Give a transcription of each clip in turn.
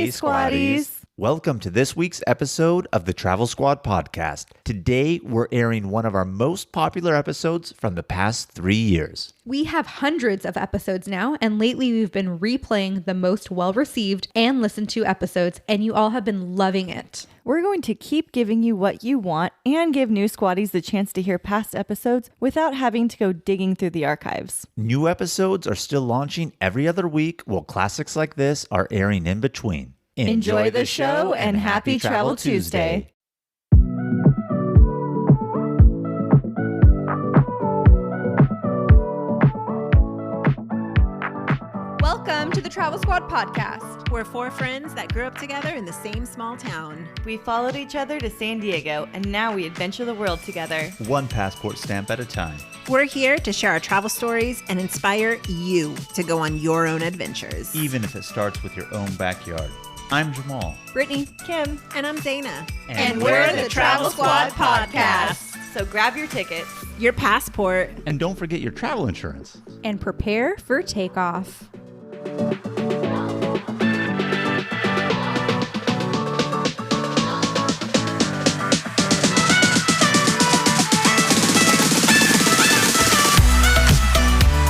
Hey, Squaddies. Welcome to this week's episode of the Travel Squad podcast. Today, we're airing one of our most popular episodes from the past 3 years. We have hundreds of episodes now, and lately we've been replaying the most well-received and listened to episodes, and you all have been loving it. We're going to keep giving you what you want and give new Squaddies the chance to hear past episodes without having to go digging through the archives. New episodes are still launching every other week, while classics like this are airing in between. Enjoy the show and happy Travel Tuesday. Welcome to the Travel Squad podcast. We're four friends that grew up together in the same small town. We followed each other to San Diego, and now we adventure the world together. One passport stamp at a time. We're here to share our travel stories and inspire you to go on your own adventures. Even if it starts with your own backyard. I'm Jamal. Brittany. Kim. And I'm Dana. And we're the Travel Squad podcast. So grab your tickets, Your passport. And don't forget your travel insurance. And prepare for takeoff.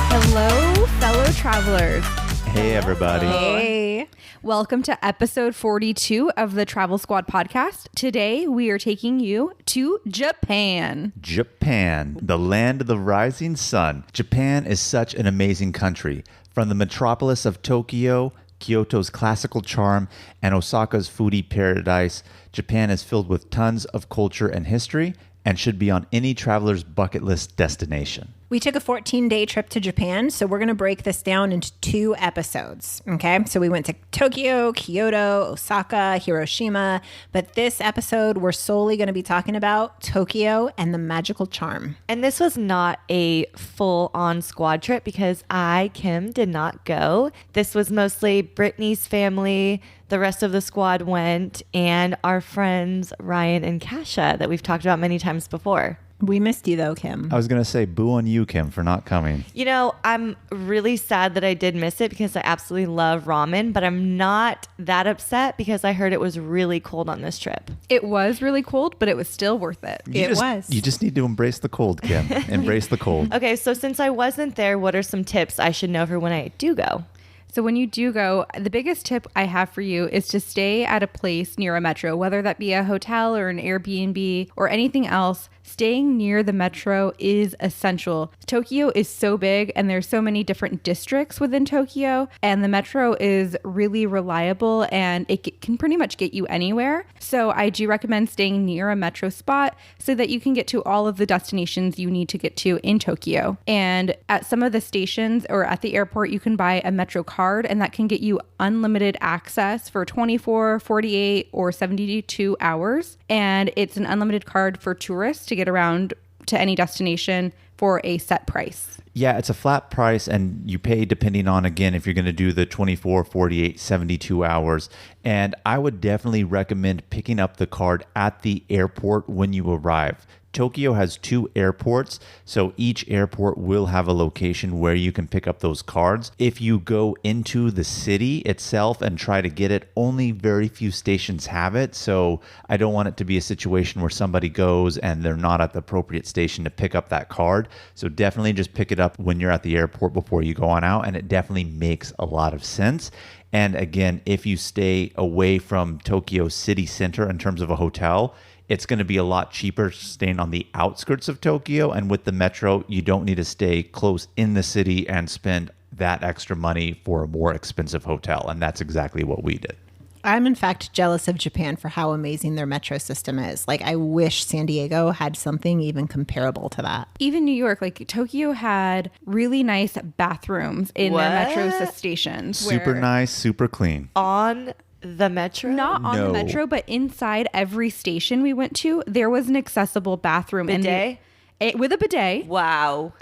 Hello, fellow travelers. Hey, everybody. Hey. Welcome to episode 42 of the Travel Squad podcast. Today, we are taking you to Japan. Japan, the land of the rising sun. Japan is such an amazing country. From the metropolis of Tokyo, Kyoto's classical charm, and Osaka's foodie paradise, Japan is filled with tons of culture and history and should be on any traveler's bucket list destination. We took a 14-day trip to Japan, so we're going to break this down into 2 episodes, okay? So we went to Tokyo, Kyoto, Osaka, Hiroshima, but this episode, we're solely going to be talking about Tokyo and the magical charm. And this was not a full-on squad trip because I, Kim, did not go. This was mostly Brittany's family. The rest of the squad went, and our friends Ryan and Kasha that we've talked about many times before. We missed you though, Kim. I was going to say boo on you, Kim, for not coming. You know, I'm really sad that I did miss it because I absolutely love ramen, but I'm not that upset because I heard it was really cold on this trip. It was really cold, but it was still worth it. You just need to embrace the cold, Kim. Embrace the cold. Okay, so since I wasn't there, what are some tips I should know for when I do go? So when you do go, the biggest tip I have for you is to stay at a place near a metro, whether that be a hotel or an Airbnb or anything else. Staying near the metro is essential. Tokyo is so big and there's so many different districts within Tokyo, and the metro is really reliable and it can pretty much get you anywhere. So I do recommend staying near a metro spot so that you can get to all of the destinations you need to get to in Tokyo. And at some of the stations or at the airport, you can buy a metro card, and that can get you unlimited access for 24, 48, or 72 hours. And it's an unlimited card for tourists to get around to any destination for a set price. Yeah, it's a flat price, and you pay depending on, again, if you're going to do the 24, 48, 72 hours. And I would definitely recommend picking up the card at the airport when you arrive. Tokyo has 2 airports, so each airport will have a location where you can pick up those cards. If you go into the city itself and try to get it, only very few stations have it, so I don't want it to be a situation where somebody goes and they're not at the appropriate station to pick up that card. So definitely just pick it up when you're at the airport before you go on out, and it definitely makes a lot of sense. And again, if you stay away from Tokyo city center in terms of a hotel, it's going to be a lot cheaper staying on the outskirts of Tokyo. And with the metro, you don't need to stay close in the city and spend that extra money for a more expensive hotel. And that's exactly what we did. I'm in fact jealous of Japan for how amazing their metro system is. Like, I wish San Diego had something even comparable to that. Even New York, like Tokyo had really nice bathrooms in their metro stations. Super nice, super clean. On the metro? Not on the metro, but inside every station we went to, there was an accessible bathroom. Bidet? With a bidet. Wow.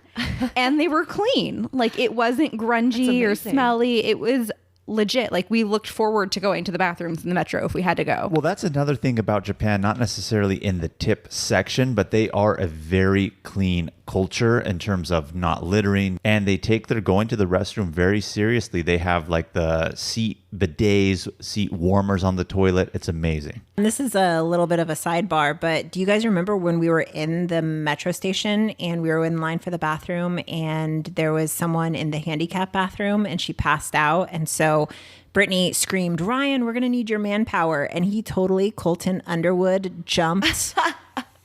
And they were clean. Like, it wasn't grungy or smelly. It was legit. Like, we looked forward to going to the bathrooms in the metro if we had to go. Well, that's another thing about Japan, not necessarily in the tip section, but they are a very clean culture in terms of not littering, and they take their going to the restroom very seriously. They have like the seat bidets, seat warmers on the toilet. It's amazing. And this is a little bit of a sidebar, but do you guys remember when we were in the metro station and we were in line for the bathroom and there was someone in the handicap bathroom and she passed out? And so Brittany screamed, "Ryan, we're going to need your manpower." And he totally, Colton Underwood, jumped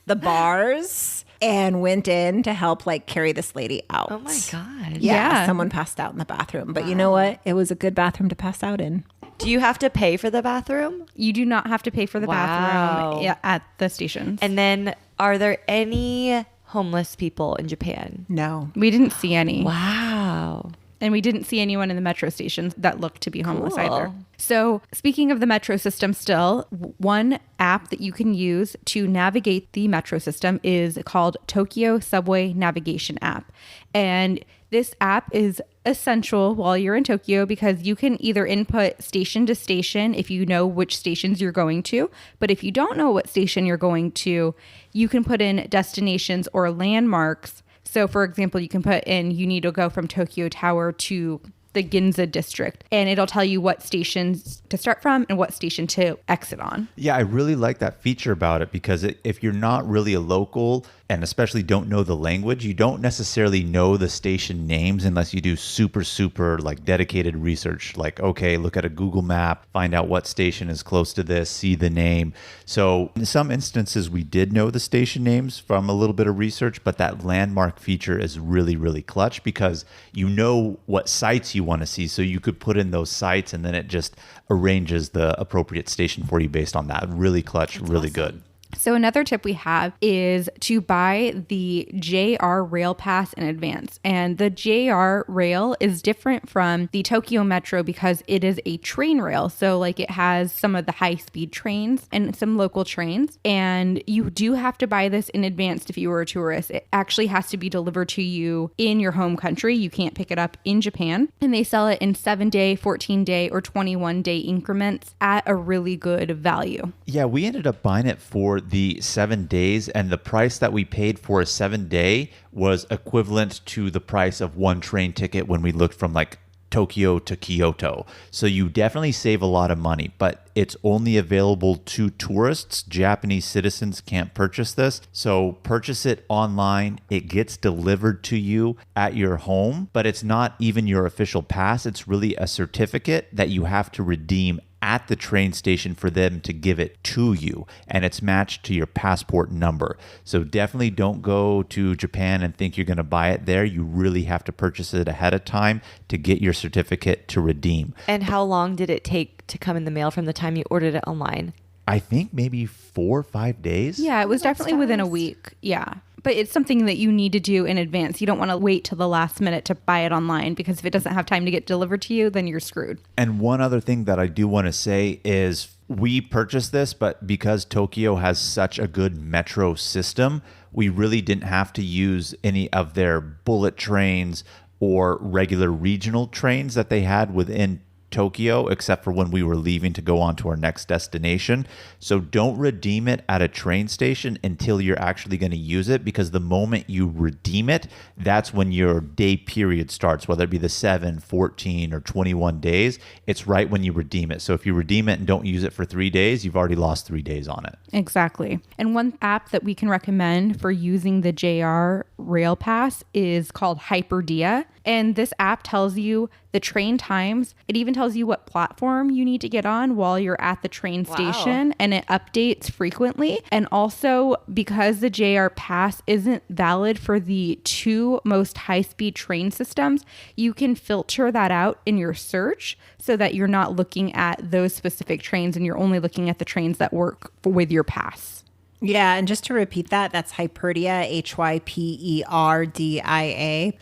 the bars and went in to help like carry this lady out. Oh my God. Yeah, someone passed out in the bathroom. But you know what? It was a good bathroom to pass out in. Do you have to pay for the bathroom? You do not have to pay for the bathroom at the stations. And then are there any homeless people in Japan? No. We didn't see any. Wow. And we didn't see anyone in the metro stations that looked to be homeless Cool. either. So speaking of the metro system still, one app that you can use to navigate the metro system is called Tokyo Subway Navigation App. And this app is essential while you're in Tokyo because you can either input station to station if you know which stations you're going to. But if you don't know what station you're going to, you can put in destinations or landmarks. So, for example, you can put in you need to go from Tokyo Tower to the Ginza District, and it'll tell you what stations to start from and what station to exit on. Yeah, I really like that feature about it because if you're not really a local and especially don't know the language, you don't necessarily know the station names unless you do super like dedicated research. Like, okay, look at a Google map, find out what station is close to this, see the name. So in some instances, we did know the station names from a little bit of research, but that landmark feature is really, really clutch because you know what sites you want to see. So you could put in those sites and then it just arranges the appropriate station for you based on that. Really clutch, really good. So another tip we have is to buy the JR Rail Pass in advance. And the JR Rail is different from the Tokyo Metro because it is a train rail. So like it has some of the high-speed trains and some local trains. And you do have to buy this in advance if you were a tourist. It actually has to be delivered to you in your home country. You can't pick it up in Japan. And they sell it in 7-day, 14-day, or 21-day increments at a really good value. Yeah, we ended up buying it for the 7 days, and the price that we paid for a 7-day was equivalent to the price of one train ticket when we looked from like Tokyo to Kyoto. So you definitely save a lot of money, but it's only available to tourists. Japanese citizens can't purchase this. So purchase it online. It gets delivered to you at your home, but it's not even your official pass. It's really a certificate that you have to redeem at the train station for them to give it to you, and it's matched to your passport number. So definitely don't go to Japan and think you're going to buy it there. You really have to purchase it ahead of time to get your certificate to redeem. And how long did it take to come in the mail from the time you ordered it online? I think maybe 4 or 5 days. Yeah, it was definitely within a week. Yeah. But it's something that you need to do in advance. You don't want to wait till the last minute to buy it online because if it doesn't have time to get delivered to you, then you're screwed. And one other thing that I do want to say is we purchased this, but because Tokyo has such a good metro system, we really didn't have to use any of their bullet trains or regular regional trains that they had within Tokyo, except for when we were leaving to go on to our next destination. So don't redeem it at a train station until you're actually going to use it, because the moment you redeem it, that's when your day period starts, whether it be the 7, 14, or 21 days. It's right when you redeem it. So if you redeem it and don't use it for 3 days, you've already lost 3 days on it. Exactly. And one app that we can recommend for using the JR Rail Pass is called Hyperdia. And this app tells you the train times. It even tells you what platform you need to get on while you're at the train station. And it updates frequently. And also, because the JR Pass isn't valid for the 2 most high-speed train systems, you can filter that out in your search so that you're not looking at those specific trains and you're only looking at the trains that work with your pass. Yeah, and just to repeat that, that's Hyperdia, Hyperdia.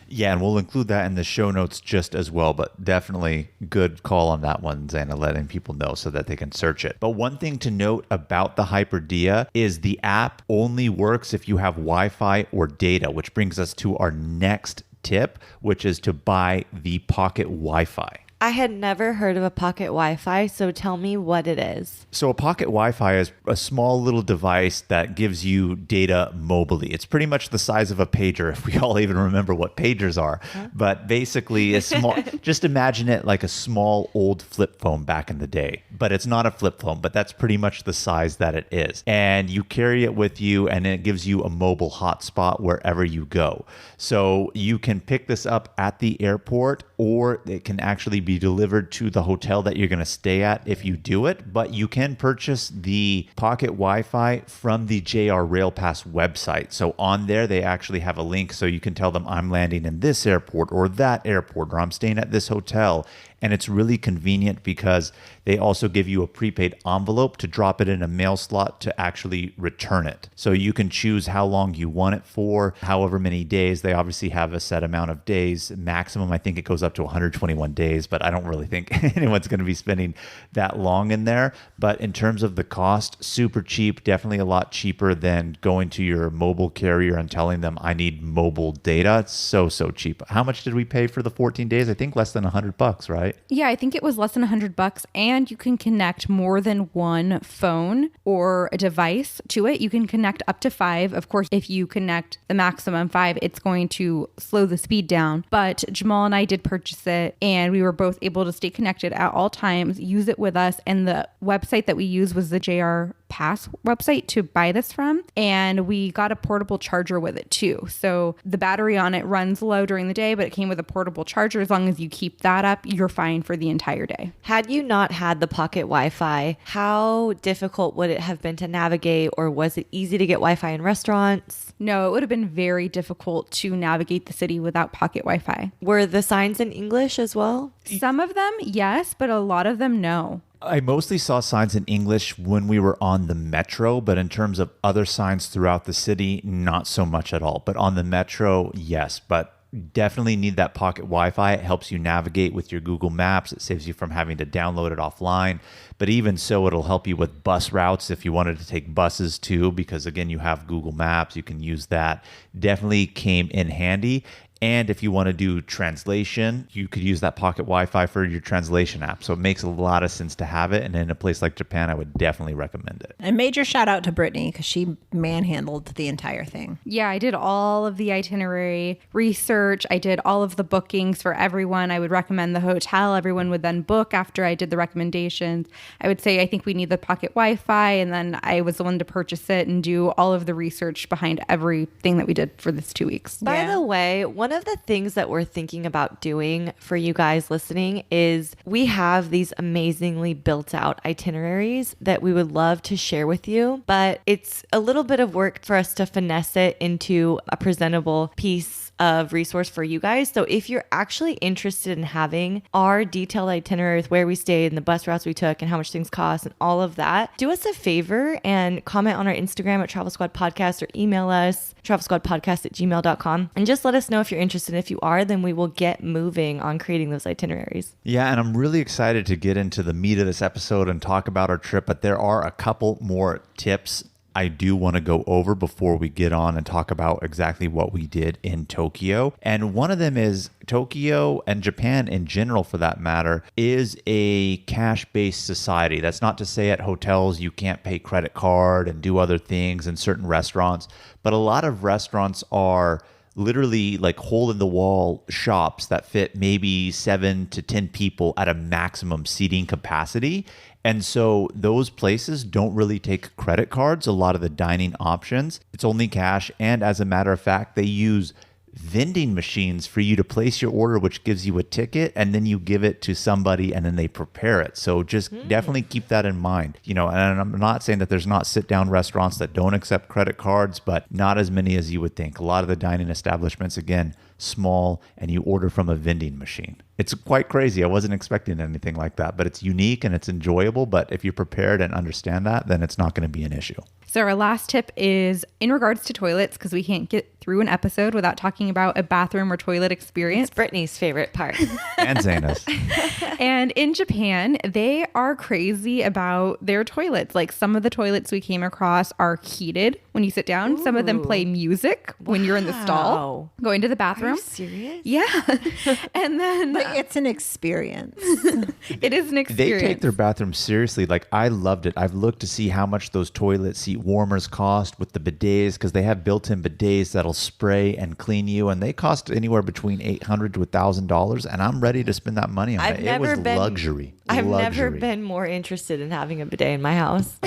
Yeah, and we'll include that in the show notes just as well, but definitely good call on that one, Xana, letting people know so that they can search it. But one thing to note about the Hyperdia is the app only works if you have Wi-Fi or data, which brings us to our next tip, which is to buy the pocket Wi-Fi. I had never heard of a pocket Wi-Fi, so tell me what it is. So a pocket Wi-Fi is a small little device that gives you data mobily. It's pretty much the size of a pager, if we all even remember what pagers are. Huh? But basically, a small. Just imagine it like a small old flip phone back in the day. But it's not a flip phone, but that's pretty much the size that it is. And you carry it with you, and it gives you a mobile hotspot wherever you go. So you can pick this up at the airport, or it can actually be delivered to the hotel that you're going to stay at if you do it. But you can purchase the pocket Wi-Fi from the JR Rail Pass website. So on there, they actually have a link, so you can tell them I'm landing in this airport or that airport, or I'm staying at this hotel. And it's really convenient because they also give you a prepaid envelope to drop it in a mail slot to actually return it. So you can choose how long you want it for, however many days. They obviously have a set amount of days. Maximum, I think it goes up to 121 days, but I don't really think anyone's going to be spending that long in there. But in terms of the cost, super cheap, definitely a lot cheaper than going to your mobile carrier and telling them I need mobile data. It's so cheap. How much did we pay for the 14 days? I think less than $100, right? Yeah, I think it was less than $100, and you can connect more than one phone or a device to it. You can connect up to 5. Of course, if you connect the maximum 5, it's going to slow the speed down. But Jamal and I did purchase it, and we were both able to stay connected at all times, use it with us. And the website that we used was the JR Pass website to buy this from. And we got a portable charger with it too. So the battery on it runs low during the day, but it came with a portable charger. As long as you keep that up, you're fine for the entire day. Had you not had the pocket Wi-Fi, how difficult would it have been to navigate, or was it easy to get Wi-Fi in restaurants? No, it would have been very difficult to navigate the city without pocket Wi-Fi. Were the signs in English as well? Some of them, yes, but a lot of them, no. I mostly saw signs in English when we were on the metro, but in terms of other signs throughout the city, not so much at all. But on the metro, yes. But definitely need that pocket Wi-Fi. It helps you navigate with your Google Maps. It saves you from having to download it offline. But even so, it'll help you with bus routes if you wanted to take buses too, because again, you have Google Maps. You can use that. Definitely came in handy. And if you want to do translation, you could use that pocket Wi-Fi for your translation app. So it makes a lot of sense to have it. And in a place like Japan, I would definitely recommend it. And major shout out to Brittany because she manhandled the entire thing. Yeah, I did all of the itinerary research. I did all of the bookings for everyone. I would recommend the hotel. Everyone would then book after I did the recommendations. I would say, I think we need the pocket Wi-Fi. And then I was the one to purchase it and do all of the research behind everything that we did for this 2 weeks. By the way, one of the things that we're thinking about doing for you guys listening is we have these amazingly built out itineraries that we would love to share with you, but it's a little bit of work for us to finesse it into a presentable piece of resource for you guys. So if you're actually interested in having our detailed itinerary with where we stayed and the bus routes we took and how much things cost and all of that, do us a favor and comment on our Instagram at Travel Squad Podcast, or email us travelsquadpodcast@gmail.com, and just let us know if you're interested. If you are, then we will get moving on creating those itineraries. Yeah, and I'm really excited to get into the meat of this episode and talk about our trip, but there are a couple more tips I do want to go over before we get on and talk about exactly what we did in Tokyo. And one of them is Tokyo, and Japan in general for that matter, is a cash-based society. That's not to say at hotels you can't pay credit card and do other things in certain restaurants, but a lot of restaurants are literally like hole-in-the-wall shops that fit maybe 7 to 10 people at a maximum seating capacity. And so those places don't really take credit cards, a lot of the dining options. It's only cash. And as a matter of fact, they use vending machines for you to place your order, which gives you a ticket, and then you give it to somebody and then they prepare it. So just definitely keep that in mind. You know, and I'm not saying that there's not sit-down restaurants that don't accept credit cards, but not as many as you would think. A lot of the dining establishments, again, small, and you order from a vending machine. It's quite crazy. I wasn't expecting anything like that, but it's unique and it's enjoyable. But if you're prepared and understand that, then it's not going to be an issue. So our last tip is in regards to toilets, because we can't get through an episode without talking about a bathroom or toilet experience. It's Brittany's favorite part. And Zaina's. And in Japan, they are crazy about their toilets. Like some of the toilets we came across are heated when you sit down. Ooh. Some of them play music when you're in the stall. Going to the bathroom. bathroom. Are you serious? Yeah. And then But it's an experience. it is an They experience. take their bathroom seriously. Like, I loved it. I've looked to see how much those toilet seat warmers cost with the bidets, because they have built-in bidets that'll spray and clean you, and they cost anywhere between $800 to $1,000. And I'm ready to spend that money on it. It was luxury. I've never Luxury. been more interested in having a bidet in my house.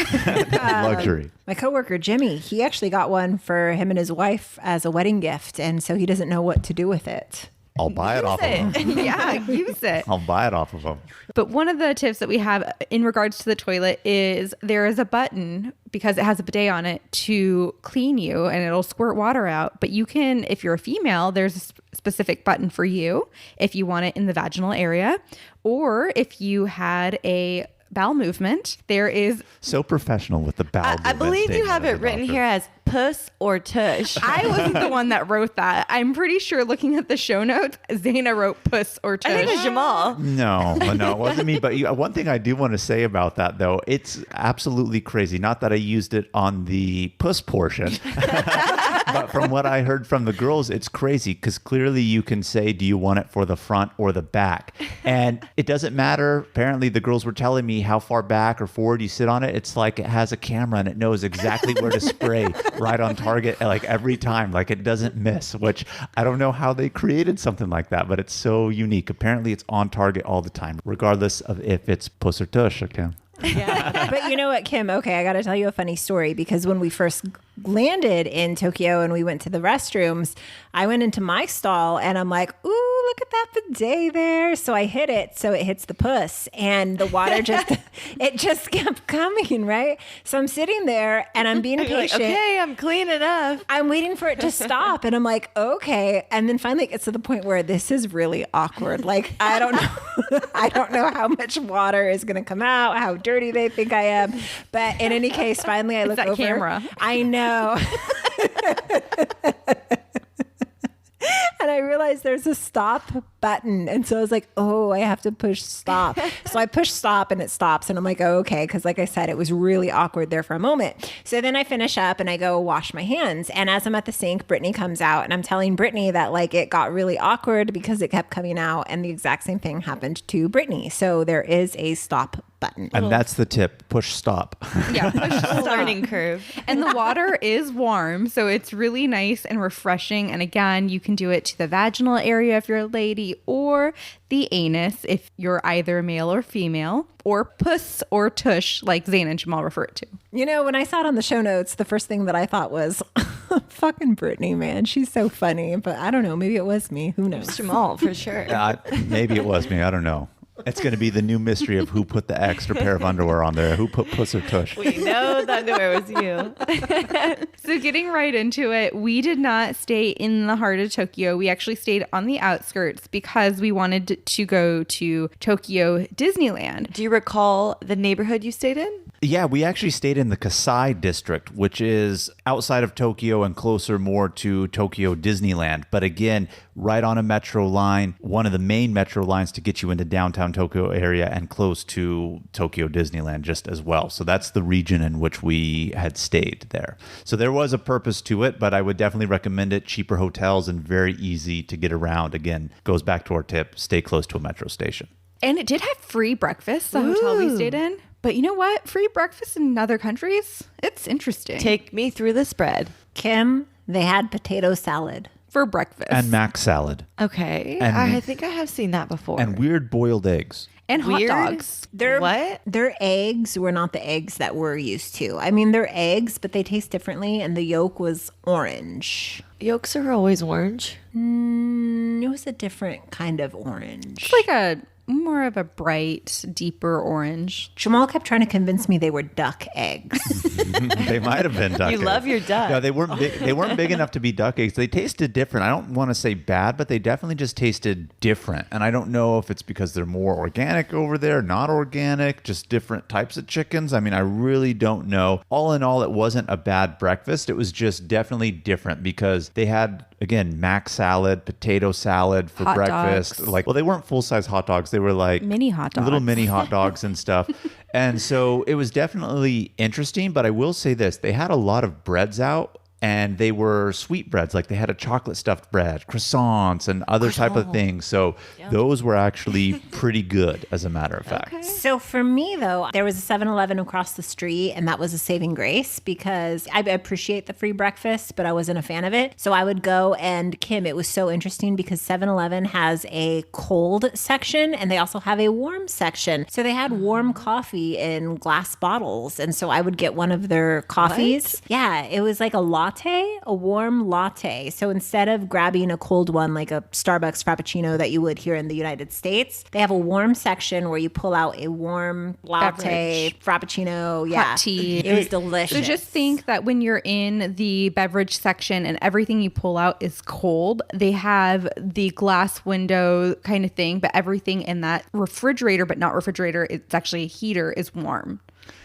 Luxury. My coworker Jimmy, he actually got one for him and his wife as a wedding gift, and so he doesn't know what to do with it. I'll buy it off of them. Yeah, use it. I'll buy it off of them. But one of the tips that we have in regards to the toilet is there is a button, because it has a bidet on it, to clean you, and it'll squirt water out. But you can, if you're a female, there's a specific button for you if you want it in the vaginal area, or if you had a bowel movement, there is. So professional with the bowel I believe you statement have of it the written doctor. here as puss or tush. I wasn't the one that wrote that. I'm pretty sure looking at the show notes, Zaina wrote puss or tush. I think it was Jamal. No, it wasn't me. But one thing I do want to say about that, though, it's absolutely crazy. Not that I used it on the puss portion, but from what I heard from the girls, it's crazy because clearly you can say, do you want it for the front or the back? And it doesn't matter. Apparently, the girls were telling me how far back or forward you sit on it. It's like it has a camera and it knows exactly where to spray right on target, like every time. Like it doesn't miss, which I don't know how they created something like that, but it's so unique. Apparently, it's on target all the time, regardless of if it's puss or tush. Okay. But you know what, Kim? Okay, I got to tell you a funny story, because when we first landed in Tokyo and we went to the restrooms, I went into my stall and I'm like, ooh, look at that bidet there. So I hit it so it hits the puss, and the water it just kept coming, right? So I'm sitting there and I'm being You're like, patient. okay, I'm clean enough. I'm waiting for it to stop, and I'm like, okay. And then finally it gets to the point where this is really awkward. Like, I don't know. I don't know how much water is going to come out, how dirty they think I am. But in any case, finally I look that over. camera. I know. And I realized there's a stop button. And so I was like, oh, I have to push stop. So I push stop and it stops. And I'm like, oh, okay. Because like I said, it was really awkward there for a moment. So then I finish up and I go wash my hands. And as I'm at the sink, Brittany comes out and I'm telling Brittany that like it got really awkward because it kept coming out. And the exact same thing happened to Brittany. So there is a stop button. And that's the tip. Push stop. Yeah, push stop. Learning curve. And the water is warm, so it's really nice and refreshing. And again, you can do it to the vaginal area if you're a lady, or the anus if you're either male or female, or puss or tush like Zayn and Jamal refer it to. You know, when I saw it on the show notes, the first thing that I thought was, fucking Brittany, man. She's so funny. But I don't know. Maybe it was me. Who knows? Jamal, for sure. Maybe it was me. I don't know. It's going to be the new mystery of who put the extra pair of underwear on there. Who put puss or tush? We know the underwear was you. So getting right into it, we did not stay in the heart of Tokyo. We actually stayed on the outskirts because we wanted to go to Tokyo Disneyland. Do you recall the neighborhood you stayed in? Yeah, we actually stayed in the Kasai district, which is outside of Tokyo and closer more to Tokyo Disneyland. But again, right on a metro line, one of the main metro lines to get you into downtown Tokyo area and close to Tokyo Disneyland just as well. So that's the region in which we had stayed there. So there was a purpose to it, but I would definitely recommend it. Cheaper hotels and very easy to get around. Again, goes back to our tip, stay close to a metro station. And it did have free breakfast, the hotel we stayed in. But you know what? Free breakfast in other countries, it's interesting. Take me through the spread. Kim, they had potato salad. For breakfast. And mac salad. Okay. And- I think I have seen that before. And weird boiled eggs. And hot Weird? dogs. What? Their eggs were not the eggs that we're used to. I mean, they're eggs, but they taste differently, and the yolk was orange. Yolks are always orange. It was a different kind of orange. It's like a more of a bright, deeper orange. Jamal kept trying to convince me they were duck eggs. They might have been duck You eggs. love your duck. No, they weren't big. They weren't big enough to be duck eggs. They tasted different. I don't want to say bad, but they definitely just tasted different. And I don't know if it's because they're more organic over there, not organic, just different types of chickens. I mean, I really don't know. All in all, it wasn't a bad breakfast. It was just definitely different because they had, again, mac salad, potato salad for Hot breakfast. dogs. Like, well, they weren't full-size hot dogs. They were like Mini hot dogs. little mini hot dogs and stuff. And so it was definitely interesting, but I will say this, they had a lot of breads out and they were sweetbreads. Like they had a chocolate stuffed bread, croissants, and other type of things. So those were actually pretty good, as a matter of fact. Okay. So for me, though, there was a 7-Eleven across the street, and that was a saving grace because I appreciate the free breakfast, but I wasn't a fan of it. So I would go, and Kim, it was so interesting because 7-Eleven has a cold section, and they also have a warm section. So they had warm coffee in glass bottles, and so I would get one of their coffees. Yeah, it was like a latte, a warm latte. So instead of grabbing a cold one like a Starbucks Frappuccino that you would here in the United States, they have a warm section where you pull out a warm latte, Frappuccino, hot tea. It was delicious. So just think that when you're in the beverage section and everything you pull out is cold, they have the glass window kind of thing, but everything in that refrigerator, but not refrigerator, it's actually a heater, is warm.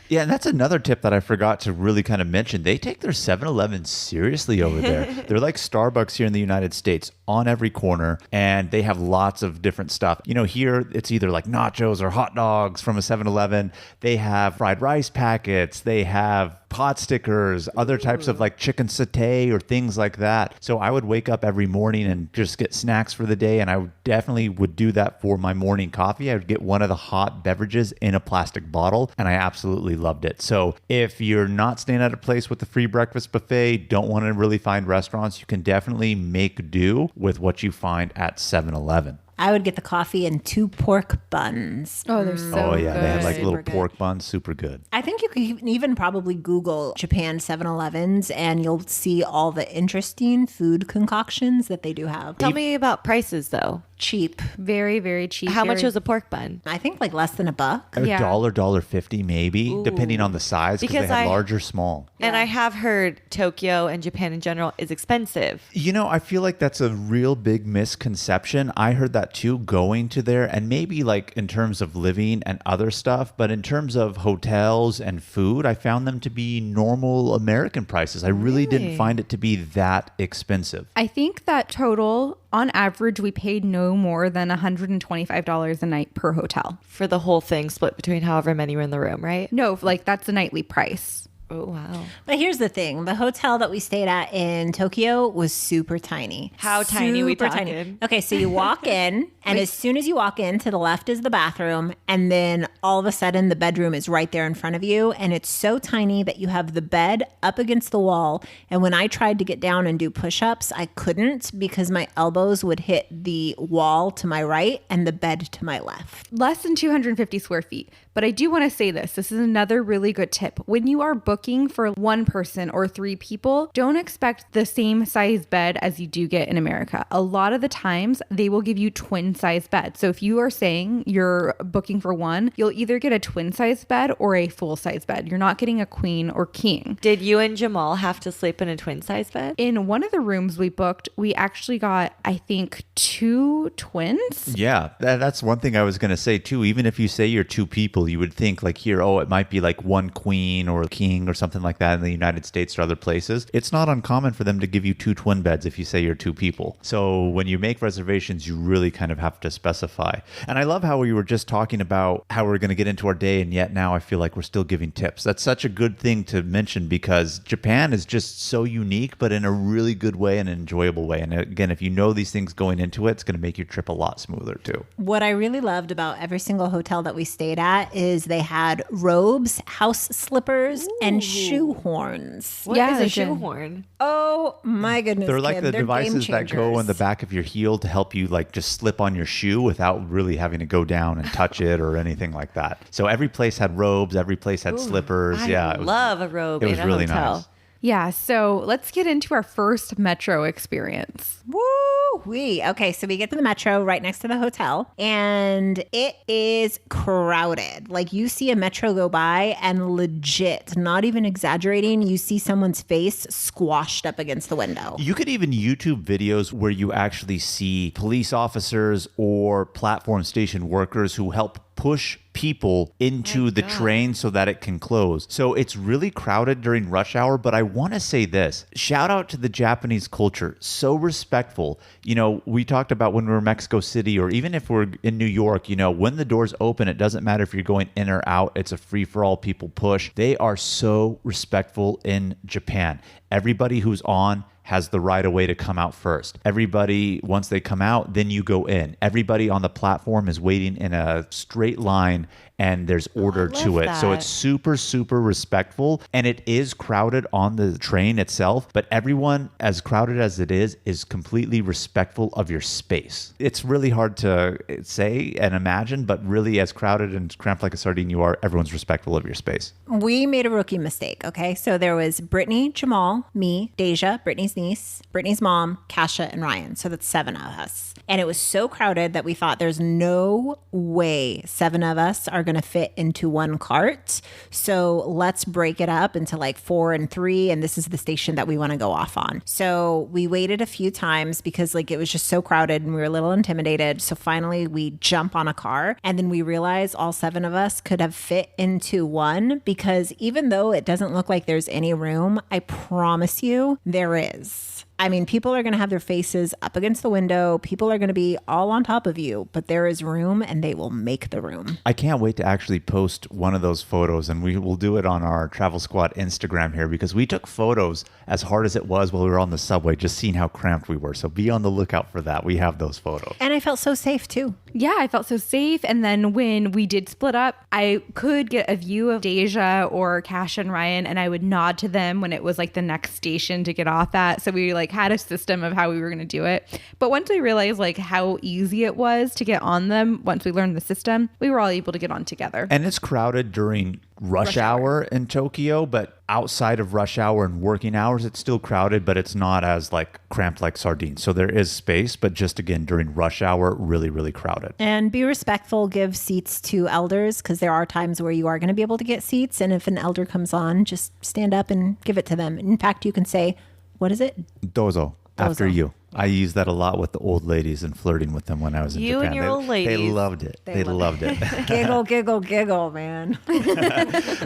Yeah, and that's another tip that I forgot to really kind of mention. They take their 7-Eleven seriously over there. They're like Starbucks here in the United States on every corner, and they have lots of different stuff. You know, here it's either like nachos or hot dogs from a 7-Eleven. They have fried rice packets. They have pot stickers, other types of like chicken satay or things like that. So I would wake up every morning and just get snacks for the day, and I definitely would do that for my morning coffee. I would get one of the hot beverages in a plastic bottle, and I absolutely loved it. So if you're not staying at a place with a free breakfast buffet, don't want to really find restaurants, you can definitely make do with what you find at 7-Eleven. I would get the coffee and 2 pork buns. Oh, they're so Oh, yeah. good. They had like little Super good. pork buns. Super good. I think you can even probably Google Japan 7-Elevens and you'll see all the interesting food concoctions that they do have. Tell me about prices, though. Cheap. Very, very cheap. How much Very- was a pork bun? I think like less than $1. Yeah. $1.50 maybe, depending on the size, because they Because have I- large or small. And I have heard Tokyo and Japan in general is expensive. You know, I feel like that's a real big misconception. I heard that too going to there, and maybe like in terms of living and other stuff, but in terms of hotels and food, I found them to be normal American prices. I really didn't find it to be that expensive. I think that total, on average, we paid no more than $125 a night per hotel. For the whole thing split between however many were in the room, right? No, like that's the nightly price. Oh, wow. But here's the thing. The hotel that we stayed at in Tokyo was super tiny. How tiny we Super talking? Okay, so you walk in, and as soon as you walk in, to the left is the bathroom, and then all of a sudden the bedroom is right there in front of you, and it's so tiny that you have the bed up against the wall, and when I tried to get down and do push-ups, I couldn't because my elbows would hit the wall to my right and the bed to my left. Less than 250 square feet. But I do want to say this. This is another really good tip. When you are booking for one person or 3 people, don't expect the same size bed as you do get in America. A lot of the times they will give you twin size beds. So if you are saying you're booking for one, you'll either get a twin size bed or a full size bed. You're not getting a queen or king. Did you and Jamal have to sleep in a twin size bed? In one of the rooms we booked, we actually got, I think, 2 twins. Yeah, that's one thing I was going to say too. Even if you say you're 2 people, you would think like here, oh, it might be like 1 queen or king or something like that in the United States or other places. It's not uncommon for them to give you 2 twin beds if you say you're 2 people. So when you make reservations, you really kind of have to specify. And I love how we were just talking about how we're going to get into our day, and yet now I feel like we're still giving tips. That's such a good thing to mention because Japan is just so unique, but in a really good way and an enjoyable way. And again, if you know these things going into it, it's going to make your trip a lot smoother too. What I really loved about every single hotel that we stayed at is they had robes, house slippers, and shoe horns. What Yeah, is they a did. shoehorn? Oh my goodness. They're like Kim, the they're devices game that go in the changers. back of your heel to help you like just slip on your shoe without really having to go down and touch it or anything like that. So every place had robes, every place had slippers. I It was, love a robe it was in a really hotel. nice. Yeah, so let's get into our first metro experience. Woo-wee. Okay, so we get to the metro right next to the hotel, and it is crowded. Like, you see a metro go by, and legit, not even exaggerating, you see someone's face squashed up against the window. You could even YouTube videos where you actually see police officers or platform station workers who help push people into the train so that it can close. So it's really crowded during rush hour, but I want to say this. Shout out to the Japanese culture. So respectful. We talked about when we were in Mexico City, or even if we're in New York, when the doors open, it doesn't matter if you're going in or out. It's a free-for-all, people push. They are so respectful in Japan. Everybody who's on has the right of way to come out first. Everybody, once they come out, then you go in. Everybody on the platform is waiting in a straight line, and there's order to it. So it's super, super respectful, and it is crowded on the train itself, but everyone, as crowded as it is completely respectful of your space. It's really hard to say and imagine, but really as crowded and cramped like a sardine you are, everyone's respectful of your space. We made a rookie mistake, okay? So there was Brittany, Jamal, me, Deja, Brittany's niece, Brittany's mom, Kasha, and Ryan. So that's 7 of us. And it was so crowded that we thought there's no way 7 of us are going to fit into one cart. So let's break it up into like 4 and 3. And this is the station that we want to go off on. So we waited a few times because like it was just so crowded and we were a little intimidated. So finally we jump on a car, and then we realize all 7 of us could have fit into one, because even though it doesn't look like there's any room, I promise you there is. I mean, people are going to have their faces up against the window. People are going to be all on top of you, but there is room, and they will make the room. I can't wait to actually post one of those photos, and we will do it on our Travel Squad Instagram here, because we took photos as hard as it was while we were on the subway, just seeing how cramped we were. So be on the lookout for that. We have those photos. And I felt so safe too. Yeah, I felt so safe. And then when we did split up, I could get a view of Deja or Cash and Ryan, and I would nod to them when it was like the next station to get off at. So we like had a system of how we were going to do it. But once we realized like how easy it was to get on them, once we learned the system, we were all able to get on together. And it's crowded during rush hour in Tokyo, but outside of rush hour and working hours, it's still crowded, but it's not as like cramped like sardines. So there is space, but just again, during rush hour, really, really crowded. And be respectful, give seats to elders, because there are times where you are going to be able to get seats. And if an elder comes on, just stand up and give it to them. In fact, you can say, what is it? Dozo. After you. I use that a lot with the old ladies and flirting with them when I was in Japan. You and your old ladies. They loved it. They loved it. Giggle, giggle, giggle, man.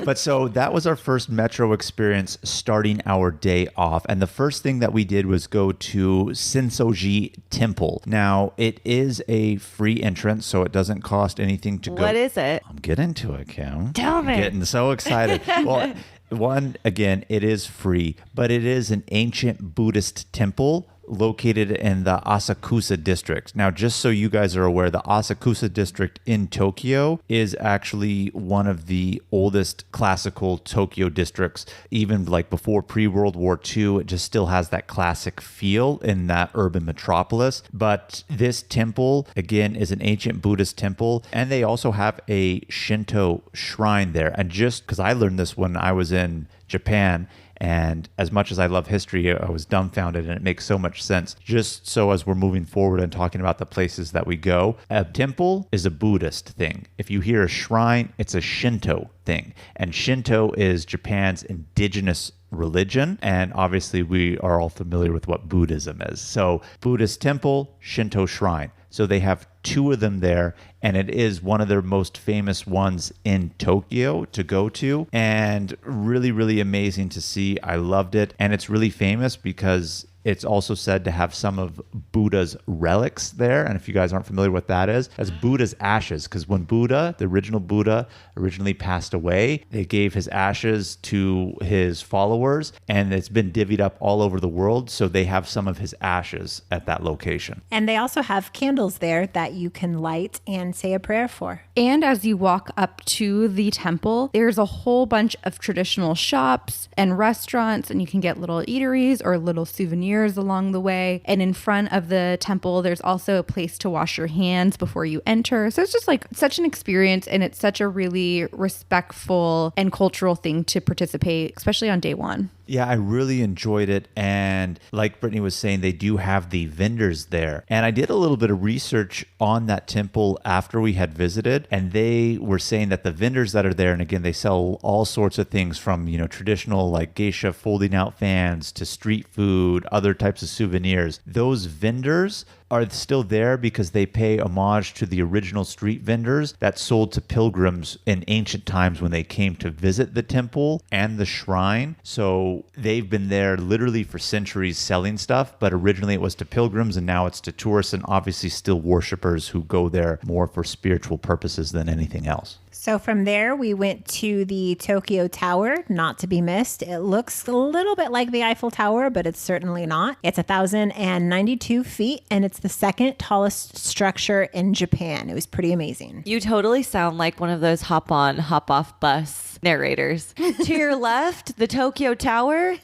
But so that was our first metro experience starting our day off. And the first thing that we did was go to Sensoji Temple. Now, it is a free entrance, so it doesn't cost anything to go. What is it? I'm getting to it, Kim. Tell me. I'm getting so excited. Well, one, again, it is free, but it is an ancient Buddhist temple located in the Asakusa district. Now, just so you guys are aware, the Asakusa district in Tokyo is actually one of the oldest classical Tokyo districts. Even like before pre-World War II, it just still has that classic feel in that urban metropolis. But this temple, again, is an ancient Buddhist temple, and they also have a Shinto shrine there. And just because I learned this when I was in Japan, and as much as I love history, I was dumbfounded, and it makes so much sense. Just so as we're moving forward and talking about the places that we go, a temple is a Buddhist thing. If you hear a shrine, it's a Shinto thing. And Shinto is Japan's indigenous religion. And obviously we are all familiar with what Buddhism is. So Buddhist temple, Shinto shrine. So they have 2 of them there, and it is one of their most famous ones in Tokyo to go to, and really, really amazing to see. I loved it, and it's really famous because it's also said to have some of Buddha's relics there. And if you guys aren't familiar with that is, that's Buddha's ashes. Because when Buddha, the original Buddha, originally passed away, they gave his ashes to his followers, and it's been divvied up all over the world. So they have some of his ashes at that location. And they also have candles there that you can light and say a prayer for. And as you walk up to the temple, there's a whole bunch of traditional shops and restaurants, and you can get little eateries or little souvenirs along the way. And in front of the temple, there's also a place to wash your hands before you enter. So it's just like such an experience, and it's such a really respectful and cultural thing to participate, especially on day one. Yeah, I really enjoyed it. And like Brittany was saying, they do have the vendors there. And I did a little bit of research on that temple after we had visited. And they were saying that the vendors that are there, and again, they sell all sorts of things from, traditional like geisha folding out fans to street food, other types of souvenirs. Those vendors are still there because they pay homage to the original street vendors that sold to pilgrims in ancient times when they came to visit the temple and the shrine. So they've been there literally for centuries selling stuff, but originally it was to pilgrims and now it's to tourists and obviously still worshipers who go there more for spiritual purposes than anything else. So from there, we went to the Tokyo Tower, not to be missed. It looks a little bit like the Eiffel Tower, but it's certainly not. It's 1,092 feet, and it's the second tallest structure in Japan. It was pretty amazing. You totally sound like one of those hop on, hop off bus narrators. To your left, the Tokyo Tower,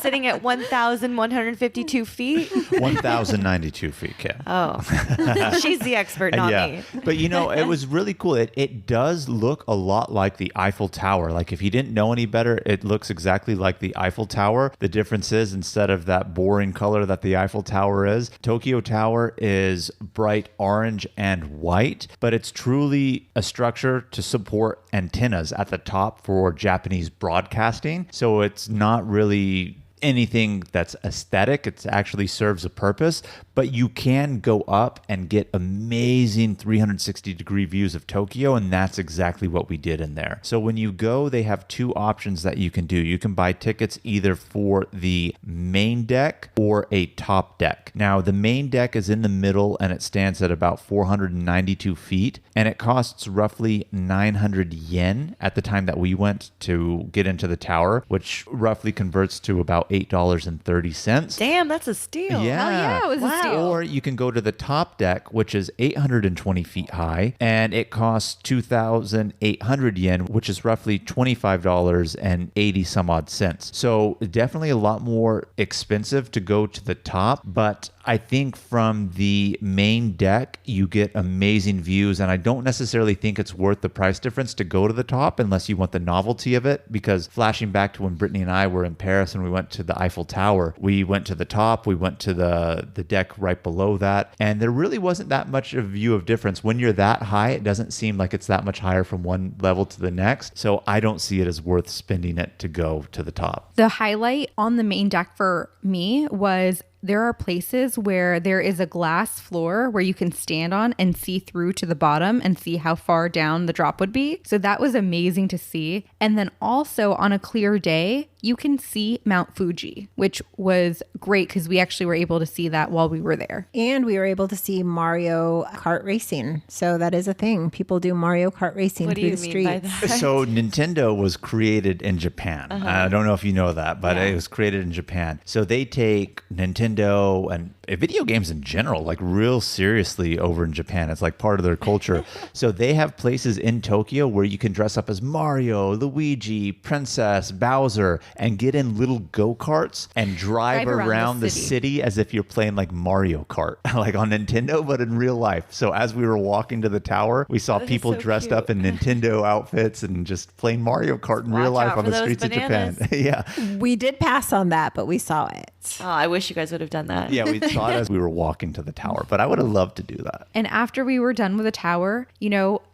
sitting at 1,152 feet. 1,092 feet, Kim. Oh, she's the expert, not me. But it was really cool. It does look a lot like the Eiffel Tower. Like if you didn't know any better, it looks exactly like the Eiffel Tower. The difference is instead of that boring color that the Eiffel Tower is, Tokyo Tower is bright orange and white, but it's truly a structure to support antennas at the top for Japanese broadcasting. So it's not really anything that's aesthetic. It actually serves a purpose, but you can go up and get amazing 360-degree views of Tokyo, and that's exactly what we did in there. So when you go, they have two options that you can do. You can buy tickets either for the main deck or a top deck. Now, the main deck is in the middle, and it stands at about 492 feet, and it costs roughly 900 yen at the time that we went to get into the tower, which roughly converts to about $8.30. Damn, that's a steal. Yeah. Oh, yeah, it was a steal. Or you can go to the top deck, which is 820 feet high, and it costs 2,800 yen, which is roughly $25.80 some odd cents. So definitely a lot more expensive to go to the top, but I think from the main deck, you get amazing views, and I don't necessarily think it's worth the price difference to go to the top unless you want the novelty of it, because flashing back to when Brittany and I were in Paris and we went to the Eiffel Tower, we went to the top, we went to the deck right below that, and there really wasn't that much of a view of difference. When you're that high, it doesn't seem like it's that much higher from one level to the next, so I don't see it as worth spending it to go to the top. The highlight on the main deck for me was there are places where there is a glass floor where you can stand on and see through to the bottom and see how far down the drop would be. So that was amazing to see. And then also on a clear day, you can see Mount Fuji, which was great because we actually were able to see that while we were there. And we were able to see Mario Kart racing. So that is a thing. People do Mario Kart racing What do through you the mean streets. by that? So Nintendo was created in Japan. I don't know if you know that, but it was created in Japan. So they take Nintendo and video games in general, like real seriously over in Japan. It's like part of their culture. So they have places in Tokyo where you can dress up as Mario, Luigi, Princess, Bowser, and get in little go-karts and drive around the city as if you're playing like Mario Kart, like on Nintendo, but in real life. So as we were walking to the tower, we saw people so dressed cute. up in Nintendo outfits and just playing Mario Kart in real Watch life out on for the those streets bananas. of Japan. Yeah. We did pass on that, but we saw it. Oh, I wish you guys would have done that. Yeah, we saw it as we were walking to the tower, but I would have loved to do that. And after we were done with the tower,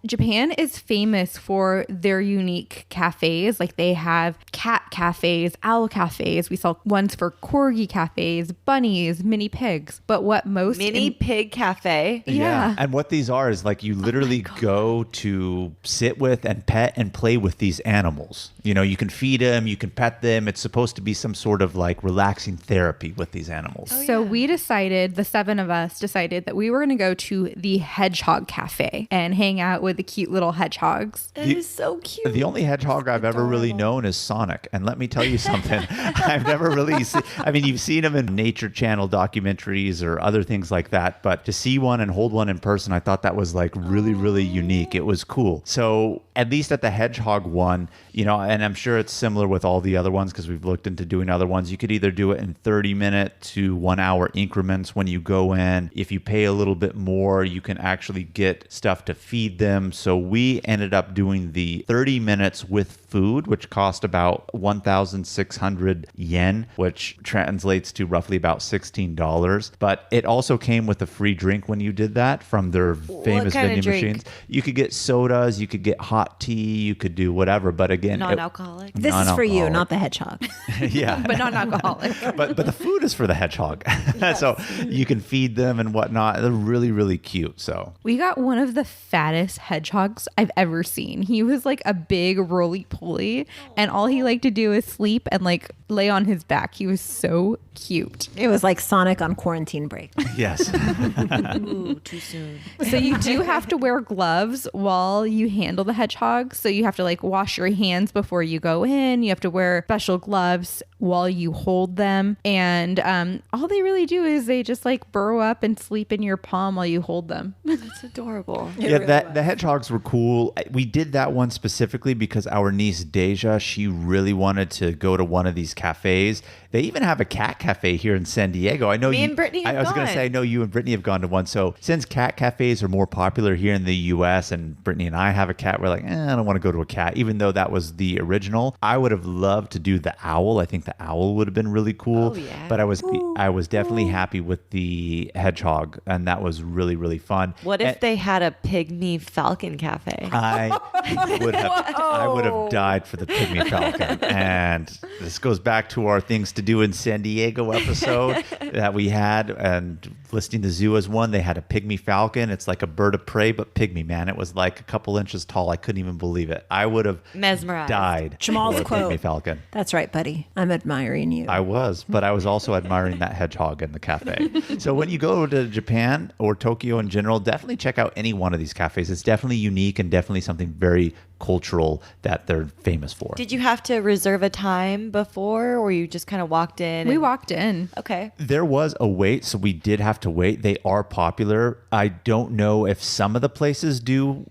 Japan is famous for their unique cafes. Like they have cat cafes, owl cafes. We saw ones for corgi cafes, bunnies, mini pigs. But what most Mini pig cafe. Yeah. And what these are is like you literally go to sit with and pet and play with these animals. You can feed them, you can pet them. It's supposed to be some sort of like relaxing therapy with these animals. So we decided, the seven of us decided that we were going to go to the Hedgehog Cafe and hang out with the cute little hedgehogs. That is so cute. The only hedgehog I've ever really known is Sonic. And let me tell you something. I've never really seen, you've seen them in Nature Channel documentaries or other things like that. But to see one and hold one in person, I thought that was like really, really unique. It was cool. So at least at the Hedgehog one, and I'm sure it's similar with all the other ones because we've looked into doing other ones. You could either do it in 30-minute to 1 hour increments when you go in. If you pay a little bit more, you can actually get stuff to feed them. So we ended up doing the 30 minutes with food, which cost about about 1,600 yen, which translates to roughly about $16. But it also came with a free drink when you did that from their famous kind of vending drink? machines. You could get sodas, you could get hot tea, you could do whatever. But again, Non-alcoholic. This is for you, non-alcoholic. not the hedgehog. Yeah. but not alcoholic. but the food is for the hedgehog. So you can feed them and whatnot. They're really, really cute. So We got one of the fattest hedgehogs I've ever seen. He was like a big roly-poly, and all he liked to do is sleep and like lay on his back. He was so cute. It was like Sonic on quarantine break. yes. Ooh, too soon. So you do have to wear gloves while you handle the hedgehog. So you have to like wash your hands before you go in. You have to wear special gloves while you hold them. And all they really do is they just like burrow up and sleep in your palm while you hold them. That's adorable. Yeah, the hedgehogs were cool. We did that one specifically because our niece Deja, she really wanted to go to one of these cafes. They even have a cat cafe here in San Diego. I know Me and Brittany have I was going to gone. say, I know you and Brittany have gone to one. So since cat cafes are more popular here in the U.S. and Brittany and I have a cat, we're like, I don't want to go to a cat, even though that was the original. I would have loved to do the owl. I think the owl would have been really cool. Oh, yeah. But I was definitely happy with the hedgehog, and that was really, really fun. What if And- they had a pygmy falcon cafe? I would have died for the pygmy falcon. And this goes back to our things to do in San Diego episode that we had, and listing the zoo as one. They had a pygmy falcon. It's like a bird of prey, but pygmy, man. It was like a couple inches tall. I couldn't even believe it. I would have Mesmerized. died Jamal's for a quote. pygmy falcon. That's right, buddy. I'm admiring you. I was, but I was also admiring that hedgehog in the cafe. So when you go to Japan or Tokyo in general, definitely check out any one of these cafes. It's definitely unique and definitely something very cultural that they're famous for. Did you have to reserve a time before, or you just kind of walked in? We and- walked in. Okay. There was a wait, so we did have to wait. They are popular. I don't know if some of the places do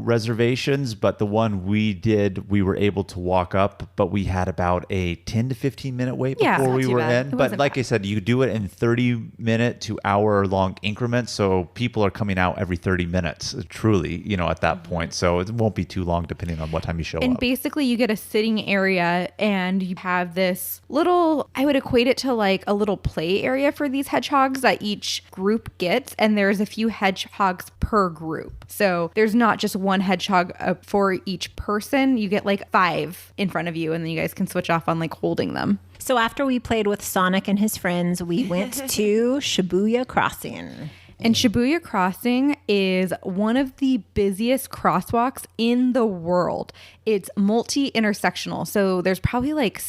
reservations, but the one we did, we were able to walk up, but we had about a 10 to 15 minute wait Yeah, before not we too were bad. in. It But wasn't like bad. I said, you do it in 30-minute to hour-long increments, so people are coming out every 30 minutes, truly, at that point. So it won't be too long depending on what time you show And up. basically, you get a sitting area, and you have this little, I would equate it to like a little play area for these hedgehogs that each group gets. And there's a few hedgehogs per group. So there's not just one hedgehog for each person. You get like 5 in front of you, and then you guys can switch off on like holding them. So after we played with Sonic and his friends, we went to Shibuya Crossing. And Shibuya Crossing is one of the busiest crosswalks in the world. It's multi-intersectional. So there's probably like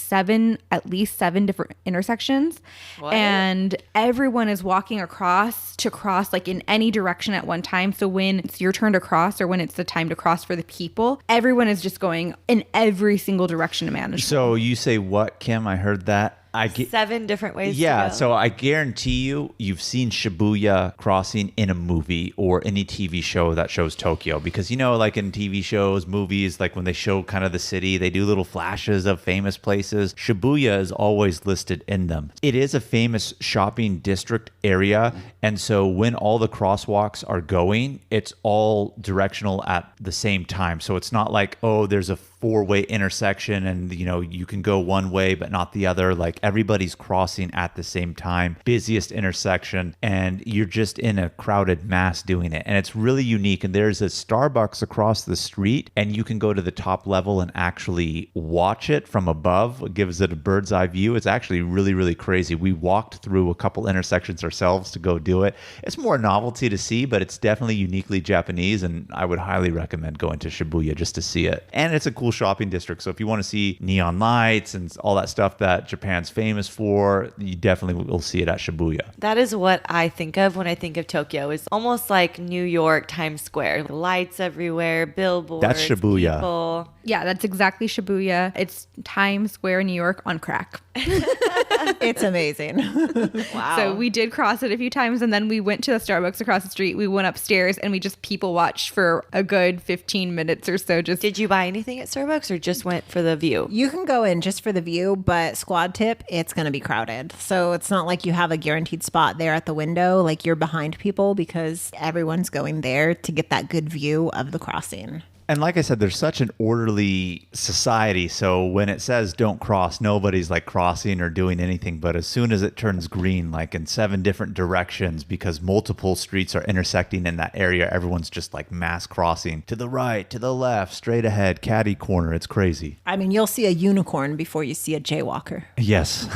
at least seven different intersections. What? And everyone is walking across to cross like in any direction at one time. So when it's your turn to cross or when it's the time to cross for the people, everyone is just going in every single direction to manage. So you say what, Kim? I heard that. 7 different ways Yeah, to go. so I guarantee you've seen Shibuya Crossing in a movie or any TV show that shows Tokyo, because like in TV shows, movies, like when they show kind of the city, they do little flashes of famous places. Shibuya is always listed in them. It is a famous shopping district area, and so when all the crosswalks are going, it's all directional at the same time. So it's not like, oh, there's a 4-way intersection and you can go one way but not the other. Like everybody's crossing at the same time, busiest intersection, and you're just in a crowded mass doing it. And it's really unique. And there's a Starbucks across the street, and you can go to the top level and actually watch it from above. It gives it a bird's eye view. It's actually really, really crazy. We walked through a couple intersections ourselves to go do it. It's more novelty to see, but it's definitely uniquely Japanese, and I would highly recommend going to Shibuya just to see it. And it's a cool shopping district, so if you want to see neon lights and all that stuff that Japan's famous for, you definitely will see it at Shibuya. That is what I think of when I think of Tokyo. It's almost like New York Times Square. Lights everywhere, billboards. That's Shibuya. People. Yeah, that's exactly Shibuya. It's Times Square, New York on crack. It's amazing. Wow. So we did cross it a few times, and then we went to the Starbucks across the street. We went upstairs, and we just people watched for a good 15 minutes or so. Did you buy anything at Starbucks or just went for the view? You can go in just for the view, but squad tip, it's going to be crowded. So it's not like you have a guaranteed spot there at the window, like you're behind people, because everyone's going there to get that good view of the crossing. And like I said, there's such an orderly society. So when it says don't cross, nobody's like crossing or doing anything. But as soon as it turns green, like in 7 different directions, because multiple streets are intersecting in that area, everyone's just like mass crossing to the right, to the left, straight ahead, catty corner. It's crazy. I mean, you'll see a unicorn before you see a jaywalker. Yes.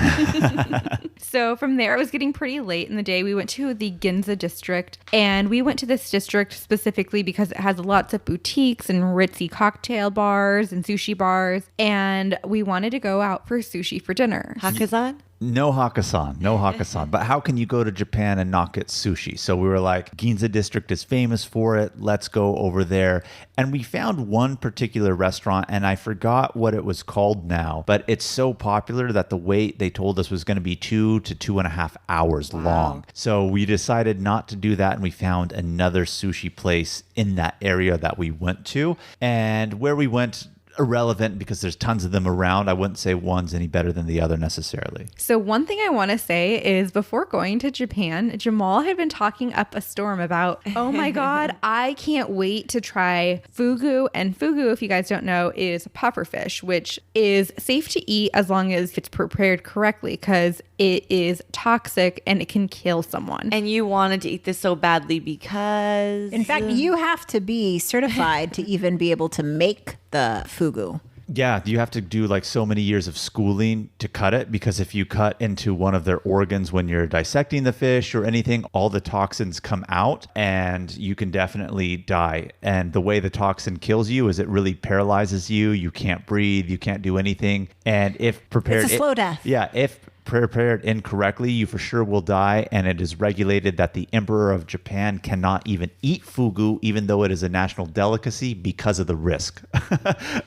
So from there, it was getting pretty late in the day. We went to the Ginza District, and we went to this district specifically because it has lots of boutiques and ritzy cocktail bars and sushi bars. And we wanted to go out for sushi for dinner. Hakazan? No Hakkasan. But how can you go to Japan and not get sushi? So we were like, Ginza District is famous for it. Let's go over there. And we found one particular restaurant, and I forgot what it was called now, but it's so popular that the wait they told us was going to be 2 to 2.5 hours long. So we decided not to do that, and we found another sushi place in that area that we went to. And where we went, irrelevant because there's tons of them around. I wouldn't say one's any better than the other necessarily. So one thing I want to say is before going to Japan, Jamal had been talking up a storm about, oh my God, I can't wait to try fugu. And fugu, if you guys don't know, is pufferfish, which is safe to eat as long as it's prepared correctly because it is toxic and it can kill someone. And you wanted to eat this so badly because... In fact, you have to be certified to even be able to make the fugu. Yeah, you have to do like so many years of schooling to cut it, because if you cut into one of their organs when you're dissecting the fish or anything, all the toxins come out and you can definitely die. And the way the toxin kills you is it really paralyzes you. You can't breathe. You can't do anything. And if prepared... It's a slow death. Yeah, if prepared incorrectly, you for sure will die. And it is regulated that the Emperor of Japan cannot even eat fugu, even though it is a national delicacy, because of the risk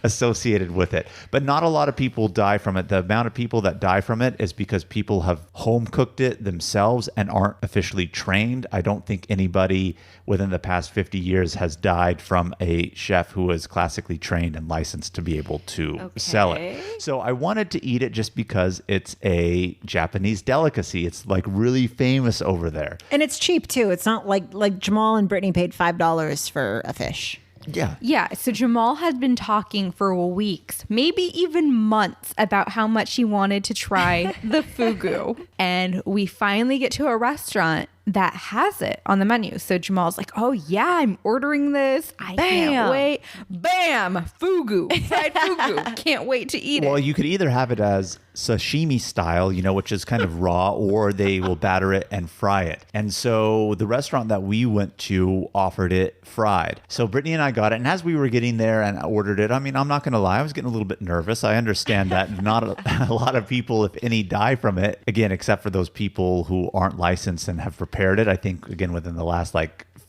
associated with it. But not a lot of people die from it. The amount of people that die from it is because people have home cooked it themselves and aren't officially trained. I don't think anybody within the past 50 years has died from a chef who is classically trained and licensed to be able to sell it. So I wanted to eat it just because it's a Japanese delicacy. It's like really famous over there. And it's cheap too. It's not like Jamal and Brittany paid $5 for a fish. Yeah. So Jamal had been talking for weeks, maybe even months, about how much he wanted to try the fugu. And we finally get to a restaurant that has it on the menu. So Jamal's like, oh yeah, I'm ordering this. I can't wait. Bam! Fugu. Fried fugu. Can't wait to eat it. Well, you could either have it as sashimi style, which is kind of raw, or they will batter it and fry it. And so the restaurant that we went to offered it fried. So Brittany and I got it. And as we were getting there and ordered it, I mean, I'm not going to lie, I was getting a little bit nervous. I understand that not a lot of people, if any, die from it. Again, except for those people who aren't licensed and have prepared it. I think, again, within the last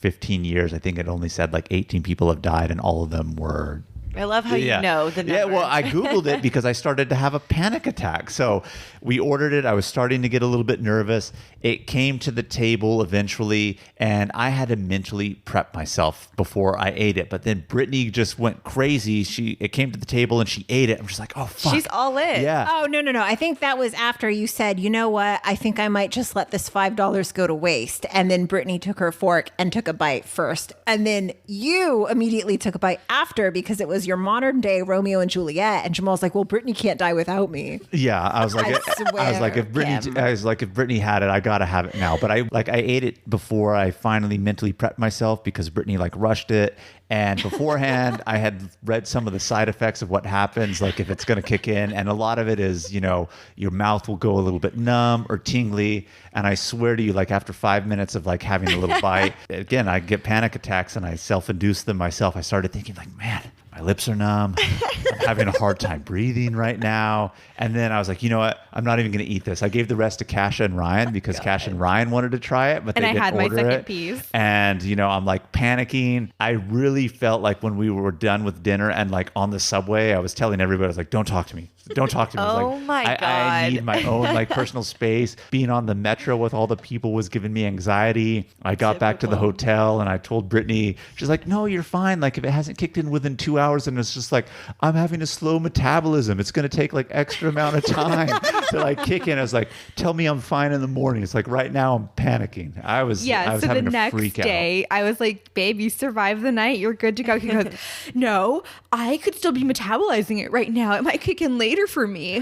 15 years, I think it only said 18 people have died, and all of them were... I love how you know the numbers. Yeah, well, I Googled it because I started to have a panic attack. So we ordered it. I was starting to get a little bit nervous. It came to the table eventually, and I had to mentally prep myself before I ate it. But then Brittany just went crazy. It came to the table, and she ate it. I'm just like, oh, fuck. She's all in. Yeah. Oh, no. I think that was after you said, you know what? I think I might just let this $5 go to waste. And then Brittany took her fork and took a bite first. And then you immediately took a bite after because it was your modern day Romeo and Juliet. And Jamal's like, well, Brittany can't die without me. Yeah, I was like, if Brittany had it, I gotta have it now. But I ate it before I finally mentally prepped myself because Brittany rushed it. And beforehand, I had read some of the side effects of what happens, if it's going to kick in. And a lot of it is, your mouth will go a little bit numb or tingly. And I swear to you, after 5 minutes of having a little bite, again, I get panic attacks and I self-induce them myself. I started thinking man, my lips are numb. I'm having a hard time breathing right now. And then I was like, you know what? I'm not even going to eat this. I gave the rest to Kasha and Ryan because Kasha and Ryan wanted to try it, but they didn't order it. And I had my second piece. And, I'm panicking. I really felt like when we were done with dinner and on the subway, I was telling everybody, I was like, don't talk to me. Don't talk to me. Oh my God. I need my own personal space. Being on the metro with all the people was giving me anxiety. I got back to the hotel and I told Brittany, she's like, no, you're fine. If it hasn't kicked in within 2 hours, hours. And it's just like, I'm having a slow metabolism. It's going to take like extra amount of time to like kick in. I was like, tell me I'm fine in the morning. It's like right now I'm panicking. I was so having the a next freak day, I was like, babe, you survived the night. You're good to go. He goes, no, I could still be metabolizing it right now. It might kick in later for me.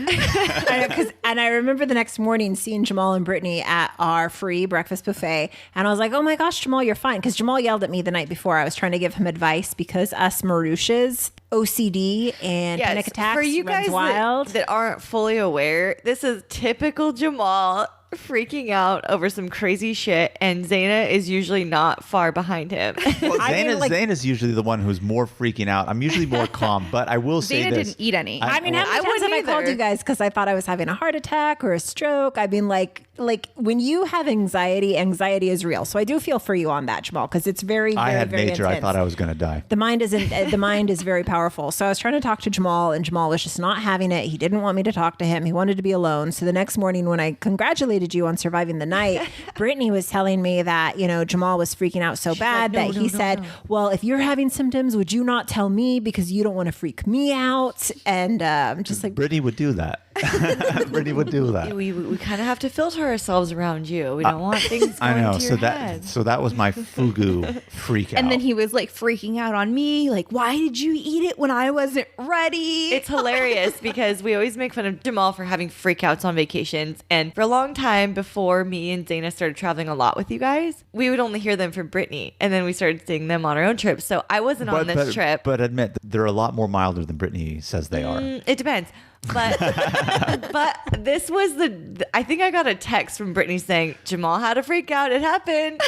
And I remember the next morning seeing Jamal and Brittany at our free breakfast buffet. And I was like, oh my gosh, Jamal, you're fine. Because Jamal yelled at me the night before. I was trying to give him advice because us Marushas, OCD and panic attacks for you guys runs wild. that aren't fully aware, this is typical Jamal freaking out over some crazy shit, and Zaina is usually not far behind him. Well, Zaina's usually the one who's more freaking out. I'm usually more calm, but I will say Zaina this. didn't eat any. I mean, how many times have I called you guys because I thought I was having a heart attack or a stroke? I mean, like when you have anxiety is real. So I do feel for you on that, Jamal, because it's very, I had very major. intense. I thought I was going to die. The mind is very powerful. So I was trying to talk to Jamal, and Jamal was just not having it. He didn't want me to talk to him. He wanted to be alone. So the next morning when I congratulated you on surviving the night, Brittany was telling me that, Jamal was freaking out so bad that he said, well, if you're having symptoms, would you not tell me because you don't want to freak me out? And just like Brittany would do that. Brittany would do that. We kind of have to filter ourselves around you. We don't want things going to your head. So that was my fugu freak out. And then he was like freaking out on me. Like, why did you eat it when I wasn't ready? It's hilarious because we always make fun of Jamal for having freakouts on vacations. And for a long time before me and Zaina started traveling a lot with you guys, we would only hear them from Brittany. And then we started seeing them on our own trips. So I wasn't on this trip. But admit, they're a lot more milder than Brittany says they are. It depends. But this was I think I got a text from Brittany saying, Jamal had a freak out. It happened.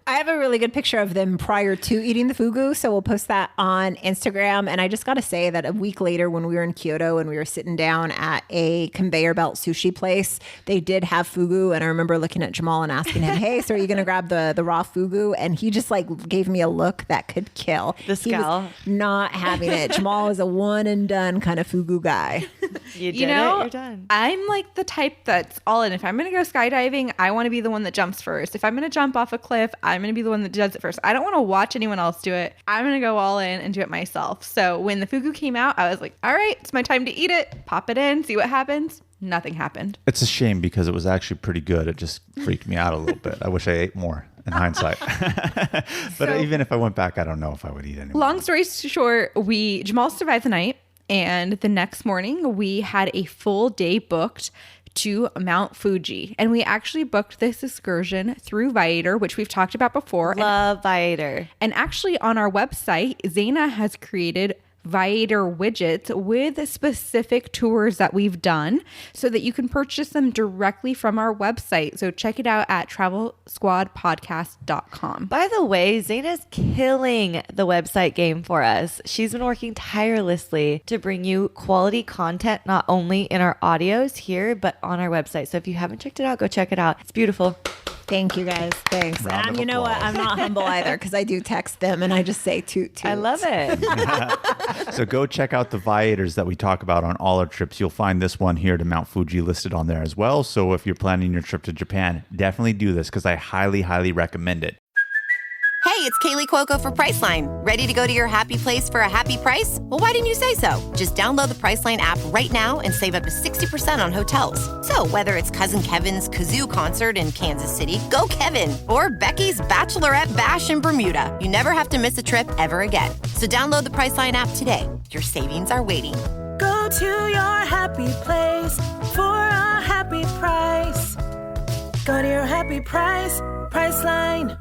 I have a really good picture of them prior to eating the fugu, so we'll post that on Instagram. And I just got to say that a week later when we were in Kyoto and we were sitting down at a conveyor belt sushi place, they did have fugu. And I remember looking at Jamal and asking him, hey, so are you going to grab the raw fugu? And he just like gave me a look that could kill. The scowl. He was not having it. Jamal is a one and done kind of fugu guy. You're done. I'm like the type that's all in. If I'm going to go skydiving, I want to be the one that jumps first. If I'm going to jump off a cliff, I'm going to be the one that does it first. I don't want to watch anyone else do it. I'm going to go all in and do it myself. So when the fugu came out, I was like, all right, it's my time to eat it. Pop it in, see what happens. Nothing happened. It's a shame because it was actually pretty good. It just freaked me out a little bit. I wish I ate more in hindsight. But even if I went back, I don't know if I would eat anymore. Long story short, Jamal survived the night. And the next morning, we had a full day booked to Mount Fuji. And we actually booked this excursion through Viator, which we've talked about before. Love Viator. And actually on our website, Zaina has created Viator widgets with specific tours that we've done so that you can purchase them directly from our website. So check it out at travelsquadpodcast.com. By the way, Zaina's killing the website game for us. She's been working tirelessly to bring you quality content, not only in our audios here, but on our website. So if you haven't checked it out, go check it out. It's beautiful. Thank you guys. Thanks. Round And of you know what? applause. I'm not humble either because I do text them and I just say toot toot. I love it. So go check out the Viators that we talk about on all our trips. You'll find this one here to Mount Fuji listed on there as well. So if you're planning your trip to Japan, definitely do this because I highly, highly recommend it. Hey, it's Kaylee Cuoco for Priceline. Ready to go to your happy place for a happy price? Well, why didn't you say so? Just download the Priceline app right now and save up to 60% on hotels. So whether it's Cousin Kevin's Kazoo Concert in Kansas City, go Kevin, or Becky's Bachelorette Bash in Bermuda, you never have to miss a trip ever again. So download the Priceline app today. Your savings are waiting. Go to your happy place for a happy price. Go to your happy price, Priceline.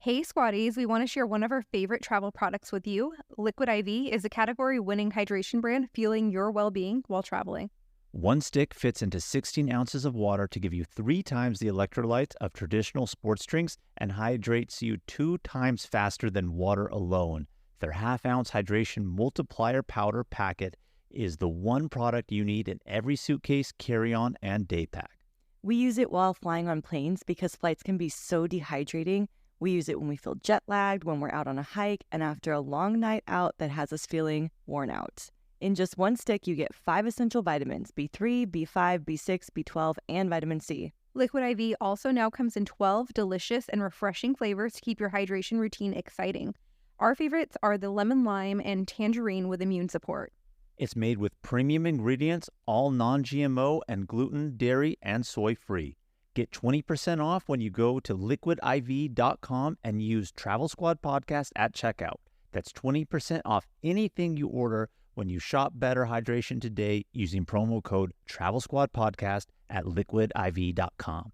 Hey Squatties, we want to share one of our favorite travel products with you. Liquid IV is a category-winning hydration brand fueling your well-being while traveling. One stick fits into 16 ounces of water to give you 3 times the electrolytes of traditional sports drinks and hydrates you 2 times faster than water alone. Their half-ounce hydration multiplier powder packet is the one product you need in every suitcase, carry-on, and day pack. We use it while flying on planes because flights can be so dehydrating. We use it when we feel jet lagged, when we're out on a hike, and after a long night out that has us feeling worn out. In just one stick, you get 5 essential vitamins, B3, B5, B6, B12, and vitamin C. Liquid IV also now comes in 12 delicious and refreshing flavors to keep your hydration routine exciting. Our favorites are the lemon lime and tangerine with immune support. It's made with premium ingredients, all non-GMO and gluten, dairy, and soy-free. Get 20% off when you go to liquidiv.com and use Travel Squad Podcast at checkout. That's 20% off anything you order when you shop Better Hydration today using promo code Travel Squad Podcast at liquidiv.com.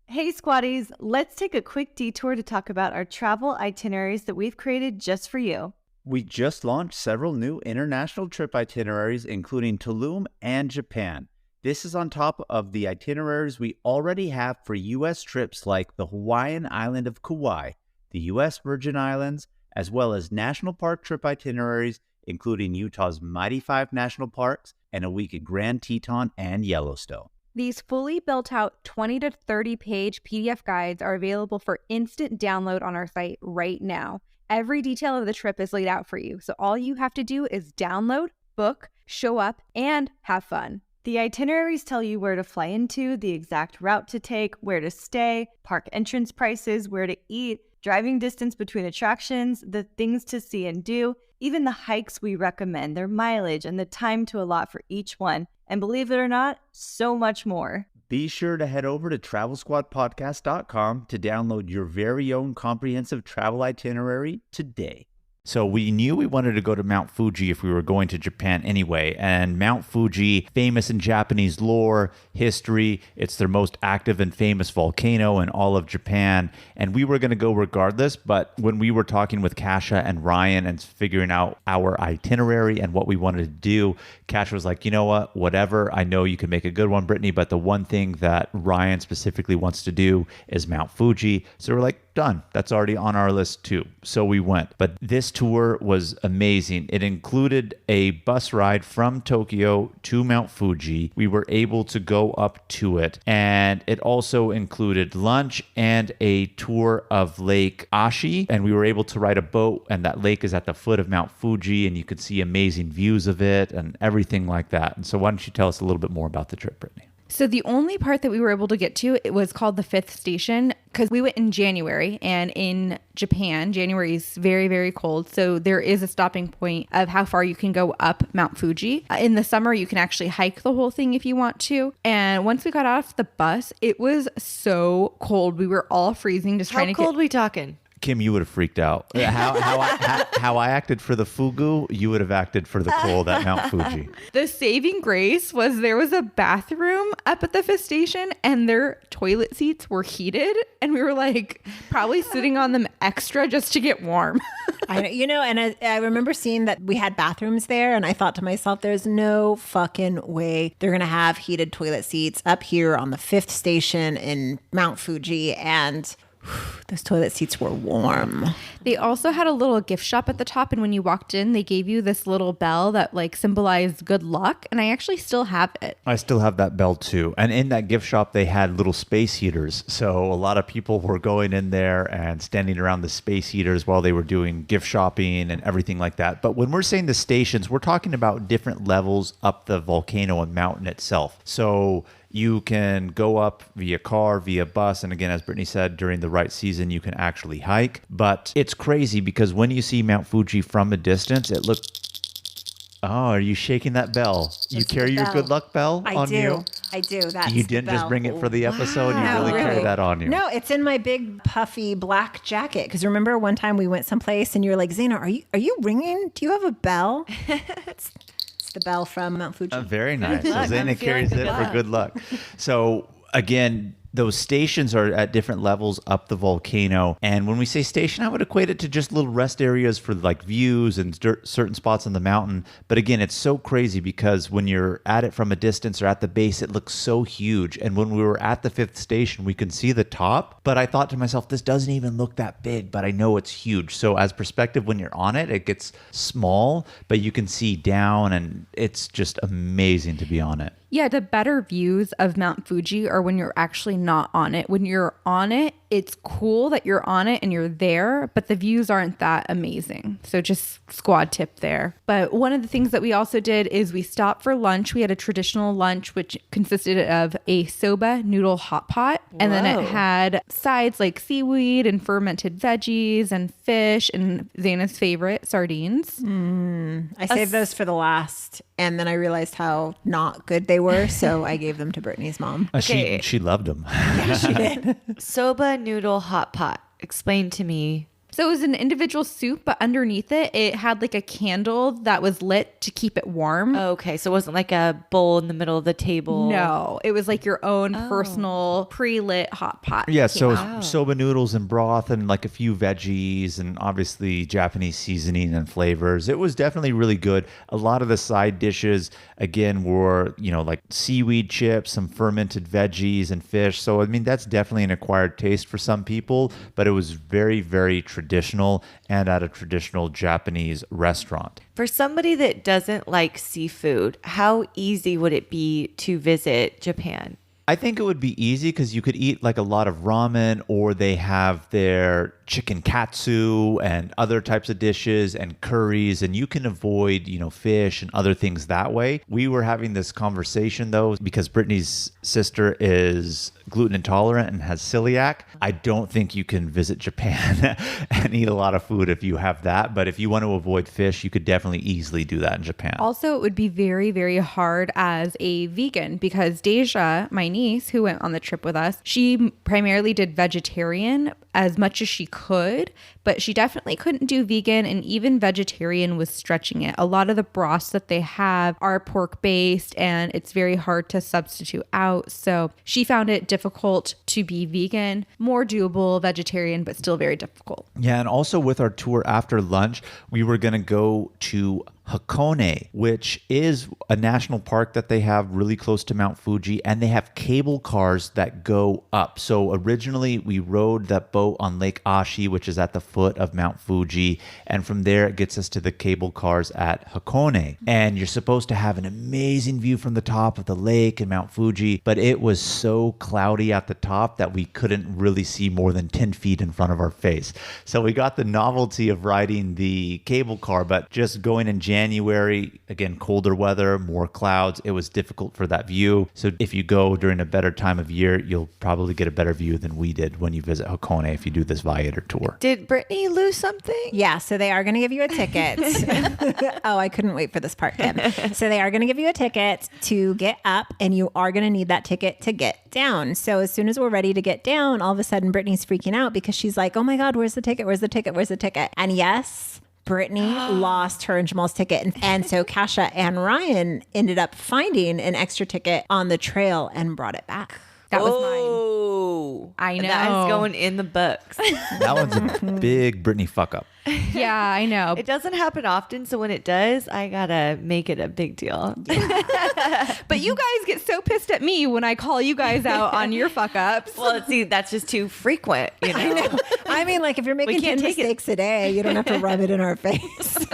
Hey Squatties, let's take a quick detour to talk about our travel itineraries that we've created just for you. We just launched several new international trip itineraries, including Tulum and Japan. This is on top of the itineraries we already have for U.S. trips like the Hawaiian island of Kauai, the U.S. Virgin Islands, as well as national park trip itineraries, including Utah's Mighty Five National Parks and a week at Grand Teton and Yellowstone. These fully built out 20 to 30 page PDF guides are available for instant download on our site right now. Every detail of the trip is laid out for you, so all you have to do is download, book, show up, and have fun. The itineraries tell you where to fly into, the exact route to take, where to stay, park entrance prices, where to eat, driving distance between attractions, the things to see and do, even the hikes we recommend, their mileage, and the time to allot for each one. And believe it or not, so much more. Be sure to head over to travelsquadpodcast.com to download your very own comprehensive travel itinerary today. So we knew we wanted to go to Mount Fuji if we were going to Japan anyway. And Mount Fuji, famous in Japanese lore, history, it's their most active and famous volcano in all of Japan. And we were going to go regardless. But when we were talking with Kasha and Ryan and figuring out our itinerary and what we wanted to do, Kasha was like, you know what, whatever. I know you can make a good one, Brittany, but the one thing that Ryan specifically wants to do is Mount Fuji. So we're like, done. That's already on our list too. So we went. But this tour was amazing. It included a bus ride from Tokyo to Mount Fuji. We were able to go up to it. And it also included lunch and a tour of Lake Ashi. And we were able to ride a boat, and that lake is at the foot of Mount Fuji, and you could see amazing views of it and everything like that. And so why don't you tell us a little bit more about the trip, Brittany? So the only part that we were able to get to, it was called the fifth station, because we went in January, and in Japan, January is very, very cold. So there is a stopping point of how far you can go up Mount Fuji. In the summer, you can actually hike the whole thing if you want to. And once we got off the bus, it was so cold. We were all freezing, just trying to How cold we talking? Kim, you would have freaked out. How I acted for the fugu, you would have acted for the cold at Mount Fuji. The saving grace was there was a bathroom up at the fifth station, and their toilet seats were heated, and we were like probably sitting on them extra just to get warm. I remember seeing that we had bathrooms there, and I thought to myself, there's no fucking way they're going to have heated toilet seats up here on the fifth station in Mount Fuji, and those toilet seats were warm. They also had a little gift shop at the top, and when you walked in, they gave you this little bell that like symbolized good luck, and I actually still have it. I still have that bell too. And in that gift shop, they had little space heaters. So a lot of people were going in there and standing around the space heaters while they were doing gift shopping and everything like that. But when we're saying the stations, we're talking about different levels up the volcano and mountain itself. So you can go up via car, via bus. And again, as Brittany said, during the right season, you can actually hike. But it's crazy because when you see Mount Fuji from a distance, it looks... Oh, are you shaking that bell? You carry your good luck bell on you? I do. That's You didn't just bring it for the episode. You really carry that on you. No, it's in my big puffy black jacket. Because remember one time we went someplace and you were like, Zena, are you ringing? Do you have a bell? It's the bell from Mount Fuji. Very nice. So Zena carries it for good luck. So again, those stations are at different levels up the volcano. And when we say station, I would equate it to just little rest areas for like views and certain spots on the mountain. But again, it's so crazy because when you're at it from a distance or at the base, it looks so huge. And when we were at the fifth station, we can see the top. But I thought to myself, this doesn't even look that big, but I know it's huge. So as perspective, when you're on it, it gets small, but you can see down, and it's just amazing to be on it. Yeah, the better views of Mount Fuji are when you're actually not on it. When you're on it, It's cool that you're on it and you're there, but the views aren't that amazing. So just squad tip there. But one of the things that we also did is we stopped for lunch. We had a traditional lunch, which consisted of a soba noodle hot pot. And then it had sides like seaweed and fermented veggies and fish and Xana's favorite, sardines. I saved those for the last, and then I realized how not good they were, so I gave them to Brittany's mom. She loved them. She did. Soba noodle hot pot. Explain to me. So it was an individual soup, but underneath it, it had like a candle that was lit to keep it warm. Okay, so it wasn't like a bowl in the middle of the table. No, it was like your own personal pre-lit hot pot. Yeah, so soba noodles and broth and like a few veggies and obviously Japanese seasoning and flavors. It was definitely really good. A lot of the side dishes, again, were, like seaweed chips, some fermented veggies and fish. So, I mean, that's definitely an acquired taste for some people, but it was very, very traditional and at a traditional Japanese restaurant. For somebody that doesn't like seafood, how easy would it be to visit Japan? I think it would be easy because you could eat like a lot of ramen, or they have their chicken katsu and other types of dishes and curries, and you can avoid, fish and other things that way. We were having this conversation though, because Brittany's sister is gluten intolerant and has celiac. I don't think you can visit Japan and eat a lot of food if you have that. But if you want to avoid fish, you could definitely easily do that in Japan. Also, it would be very, very hard as a vegan because Deja, my niece who went on the trip with us, she primarily did vegetarian as much as she could, but she definitely couldn't do vegan, and even vegetarian was stretching it. A lot of the broths that they have are pork based and it's very hard to substitute out. So she found it difficult to be vegan, more doable vegetarian, but still very difficult. Yeah, and also with our tour after lunch, we were going to go to Hakone, which is a national park that they have really close to Mount Fuji, and they have cable cars that go up. So originally we rode that boat on Lake Ashi, which is at the foot of Mount Fuji, and from there it gets us to the cable cars at Hakone. And you're supposed to have an amazing view from the top of the lake and Mount Fuji, but it was so cloudy at the top that we couldn't really see more than 10 feet in front of our face. So we got the novelty of riding the cable car, but just going in January, again, colder weather, more clouds, it was difficult for that view. So if you go during a better time of year, you'll probably get a better view than we did when you visit Hakone if you do this Viator tour. Did Brittany lose something? Yeah, so they are going to give you a ticket. Oh, I couldn't wait for this part, Kim. So they are going to give you a ticket to get up, and you are going to need that ticket to get down. So as soon as we're ready to get down, all of a sudden Brittany's freaking out because she's like, oh my God, where's the ticket? Where's the ticket? Where's the ticket? And yes, Brittany lost her and Jamal's ticket. And so Kasha and Ryan ended up finding an extra ticket on the trail and brought it back. That was Oh, I know. That is going in the books. That one's a big Brittany fuck up. mine. Yeah, I know. It doesn't happen often, so when it does, I gotta make it a big deal. But you guys get so pissed at me when I call you guys out on your fuck ups. Well, see, that's just too frequent, you know. I know. I mean, like if you're making 10 mistakes a day, you don't have to rub it in our face.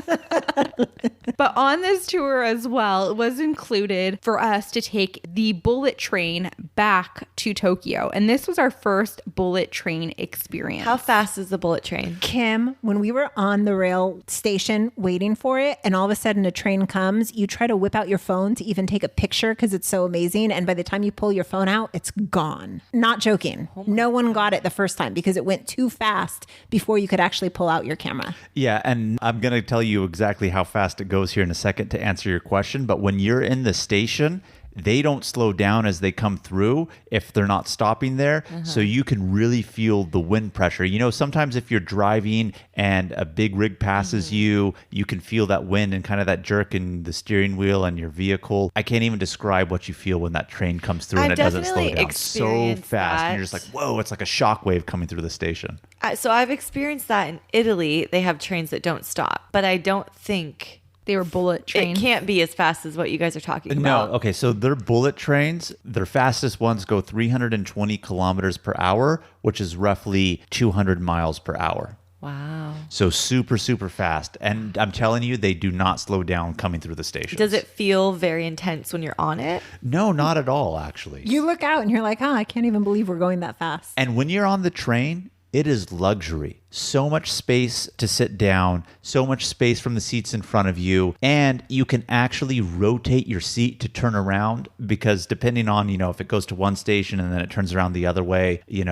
But on this tour as well, it was included for us to take the bullet train back to Tokyo. And this was our first bullet train experience. How fast is the bullet train? Kim, when we were on the rail station waiting for it, and all of a sudden a train comes, you try to whip out your phone to even take a picture because it's so amazing. And by the time you pull your phone out, it's gone. Not joking. No one got it the first time because it went too fast before you could actually pull out your camera. Yeah, and I'm going to tell you exactly how fast it goes here in a second to answer your question. But when you're in the station, they don't slow down as they come through if they're not stopping there. So you can really feel the wind pressure. You know, sometimes if you're driving and a big rig passes you, you can feel that wind and kind of that jerk in the steering wheel and your vehicle. I can't even describe what you feel when that train comes through and it doesn't slow down so fast. And you're just like, whoa, it's like a shockwave coming through the station. So I've experienced that in Italy. They have trains that don't stop, but I don't think They were bullet trains. it can't be as fast as what you guys are talking about. No, okay, so they're bullet trains. Their fastest ones go 320 kilometers per hour, which is roughly 200 miles per hour. Wow. So super, super fast. And I'm telling you, they do not slow down coming through the station. Does it feel very intense when you're on it? No, not at all, actually. You look out and you're like, I can't even believe we're going that fast. And when you're on the train, it is luxury. So much space to sit down, so much space from the seats in front of you, and you can actually rotate your seat to turn around because depending on, if it goes to one station and then it turns around the other way, you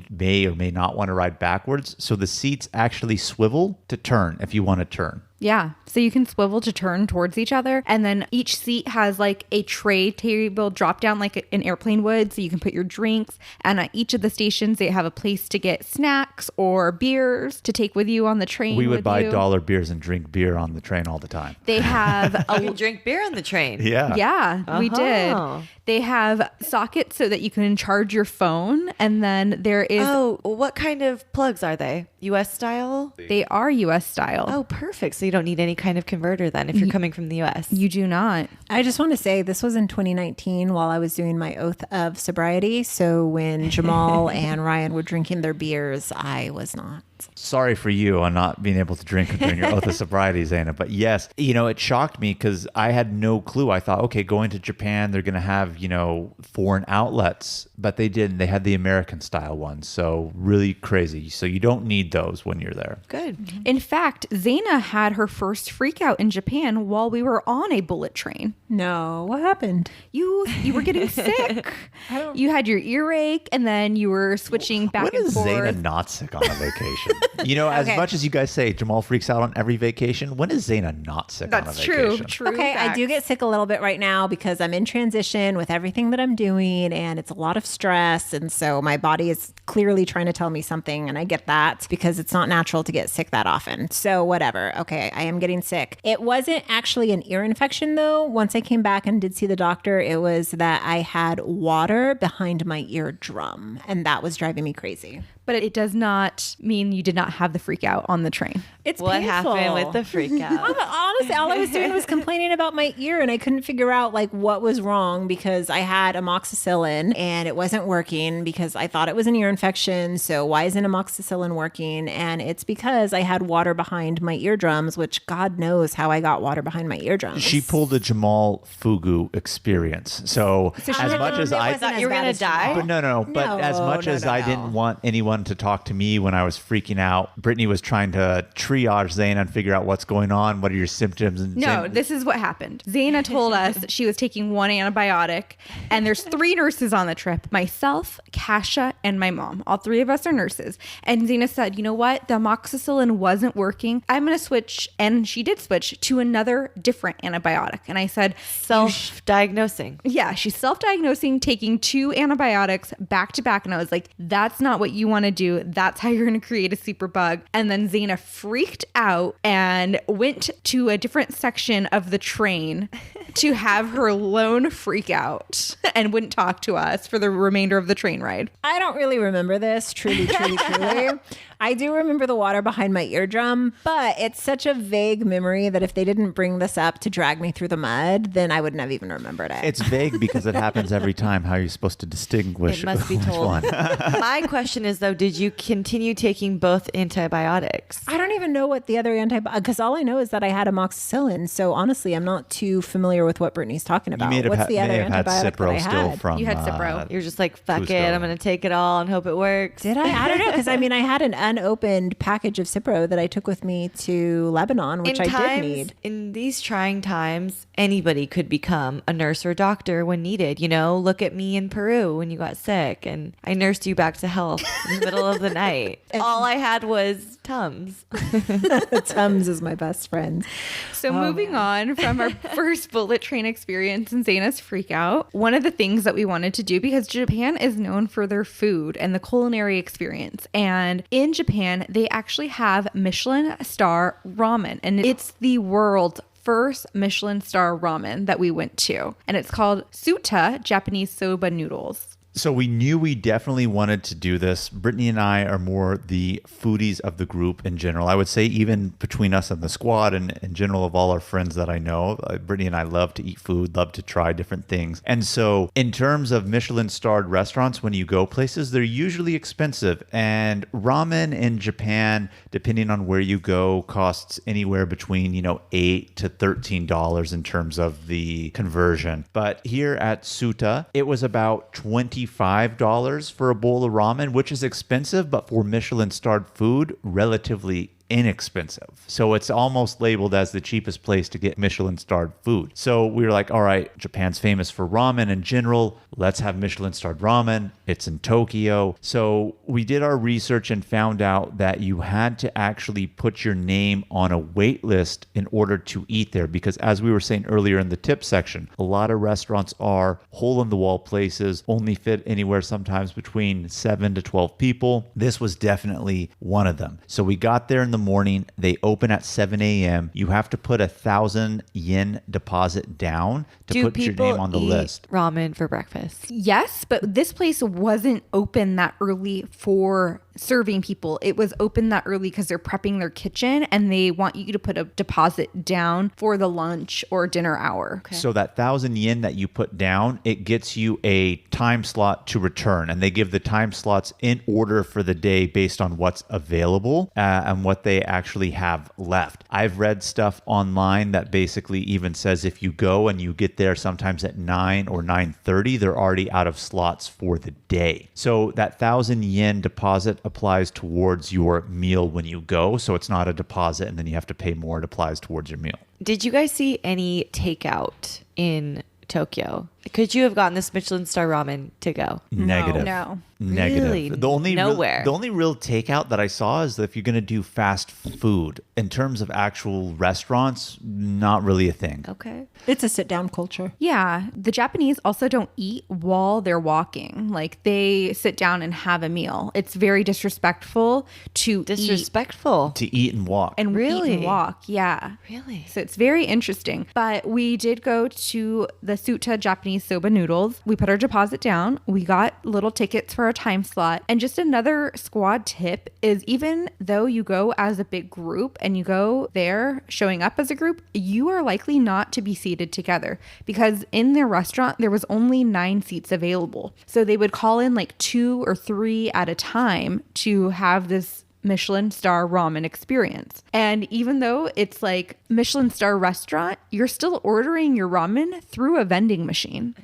may or may not want to ride backwards. So the seats actually swivel to turn if you want to turn. Yeah. So you can swivel to turn towards each other. And then each seat has like a tray table drop down like an airplane would. So you can put your drinks. And at each of the stations, they have a place to get snacks or beers to take with you on the train. We would buy dollar beers and drink beer on the train all the time. They have You can drink beer on the train. Yeah. Yeah, we did. They have sockets so that you can charge your phone. And then there is... Oh, what kind of plugs are they? US style? They are US style. Oh, perfect. So you don't need any kind of converter then if you're coming from the US. You do not. I just want to say this was in 2019 while I was doing my oath of sobriety. So when Jamal and Ryan were drinking their beers, I was not. Sorry for you on not being able to drink during your oath of sobriety, Zaina. But yes, it shocked me because I had no clue. I thought, okay, going to Japan, they're going to have, foreign outlets. But they didn't. They had the American style ones. So really crazy. So you don't need those when you're there. Good. In fact, Zaina had her first freak out in Japan while we were on a bullet train. No, what happened? You were getting sick. You had your earache and then you were switching back and forth. When is Zaina not sick on a vacation? As much as you guys say Jamal freaks out on every vacation, when is Zaina not sick on a vacation? That's true. Okay, facts. I do get sick a little bit right now because I'm in transition with everything that I'm doing and it's a lot of stress. And so my body is clearly trying to tell me something. And I get that because it's not natural to get sick that often. So whatever. Okay, I am getting sick. It wasn't actually an ear infection though. Once I came back and did see the doctor, it was that I had water behind my eardrum and that was driving me crazy. But it does not mean you did not have the freak out on the train. It's what painful. happened with the freak out? Honestly, all I was doing was complaining about my ear and I couldn't figure out what was wrong because I had amoxicillin and it wasn't working because I thought it was an ear infection. So why isn't amoxicillin working? And it's because I had water behind my eardrums, which God knows how I got water behind my eardrums. She pulled a Jamal Fugu experience. So as much as I thought you were going to die. But no. But as much as I didn't want anyone to talk to me when I was freaking out, Brittany was trying to triage Zaina and figure out what's going on. What are your symptoms? And No, this is what happened. Zaina told us she was taking one antibiotic, and there's 3 nurses on the trip: myself, Kasha, and my mom. All 3 of us are nurses. And Zaina said, you know what? The amoxicillin wasn't working. I'm going to switch. And she did switch to another different antibiotic. And I said, self-diagnosing. Yeah, she's self-diagnosing, taking 2 antibiotics back to back. And I was like, that's not what you want to do. That's how you're going to create a super bug. And then Zaina freaked out and went to a different section of the train to have her lone freak out and wouldn't talk to us for the remainder of the train ride. I don't really remember this, truly. I do remember the water behind my eardrum, but it's such a vague memory that if they didn't bring this up to drag me through the mud, then I wouldn't have even remembered it. It's vague because it happens every time. How are you supposed to distinguish? It must be which told. one? My question is, though, did you continue taking both antibiotics? I don't even know what the other because all I know is that I had amoxicillin. So honestly, I'm not too familiar with what Brittany's talking about. What's the other antibiotic that I had? From, you had Cipro. You're just like, fuck it, I'm going to take it all and hope it works. Did I? I don't know. Because I had an unopened package of Cipro that I took with me to Lebanon, which I did need. In these trying times, anybody could become a nurse or a doctor when needed. Look at me in Peru when you got sick and I nursed you back to health in the middle of the night. All I had was Tums. Tums is my best friend. So moving on from our first bullet train experience and Zaina's freak out, one of the things that we wanted to do, because Japan is known for their food and the culinary experience. And in Japan, they actually have Michelin star ramen. And it's the world's first Michelin star ramen that we went to. And it's called Suta Japanese soba noodles. So we knew we definitely wanted to do this. Brittany and I are more the foodies of the group in general. I would say even between us and the squad and in general of all our friends that I know, Brittany and I love to eat food, love to try different things. And so in terms of Michelin-starred restaurants, when you go places, they're usually expensive. And ramen in Japan, depending on where you go, costs anywhere between, $8 to $13 in terms of the conversion. But here at Suta, it was about $25 for a bowl of ramen, which is expensive, but for Michelin-starred food, relatively inexpensive. So it's almost labeled as the cheapest place to get Michelin-starred food. So we were like, all right, Japan's famous for ramen in general. Let's have Michelin-starred ramen. It's in Tokyo. So we did our research and found out that you had to actually put your name on a wait list in order to eat there. Because as we were saying earlier in the tip section, a lot of restaurants are hole-in-the-wall places, only fit anywhere sometimes between 7 to 12 people. This was definitely one of them. So we got there in the morning. They open at 7 a.m. You have to put 1,000 yen deposit down to put your name on the list. Ramen for breakfast? Yes, but this place wasn't open that early for serving people. It was open that early because they're prepping their kitchen and they want you to put a deposit down for the lunch or dinner hour. Okay. So that 1,000 yen that you put down, it gets you a time slot to return. And they give the time slots in order for the day based on what's available and what they actually have left. I've read stuff online that basically even says if you go and you get there sometimes at 9 or 9:30, they're already out of slots for the day. So that 1,000 yen deposit applies towards your meal when you go. So it's not a deposit and then you have to pay more. It applies towards your meal. Did you guys see any takeout in Tokyo? Could you have gotten this Michelin star ramen to go? Negative. No. Negative. Really? The only Nowhere. the only real takeout that I saw is that if you're going to do fast food, in terms of actual restaurants, not really a thing. Okay. It's a sit-down culture. Yeah. The Japanese also don't eat while they're walking. Like they sit down and have a meal. It's very disrespectful to Disrespectful. To eat and walk. and Really? eat and walk. Yeah. Really? So it's very interesting. But we did go to the Suta Japanese soba noodles. We put our deposit down. We got little tickets for our time slot. And just another squad tip is even though you go as a big group and you go there showing up as a group, you are likely not to be seated together because in their restaurant, there was only 9 seats available. So they would call in like 2 or 3 at a time to have this Michelin star ramen experience. And even though it's like Michelin star restaurant, you're still ordering your ramen through a vending machine.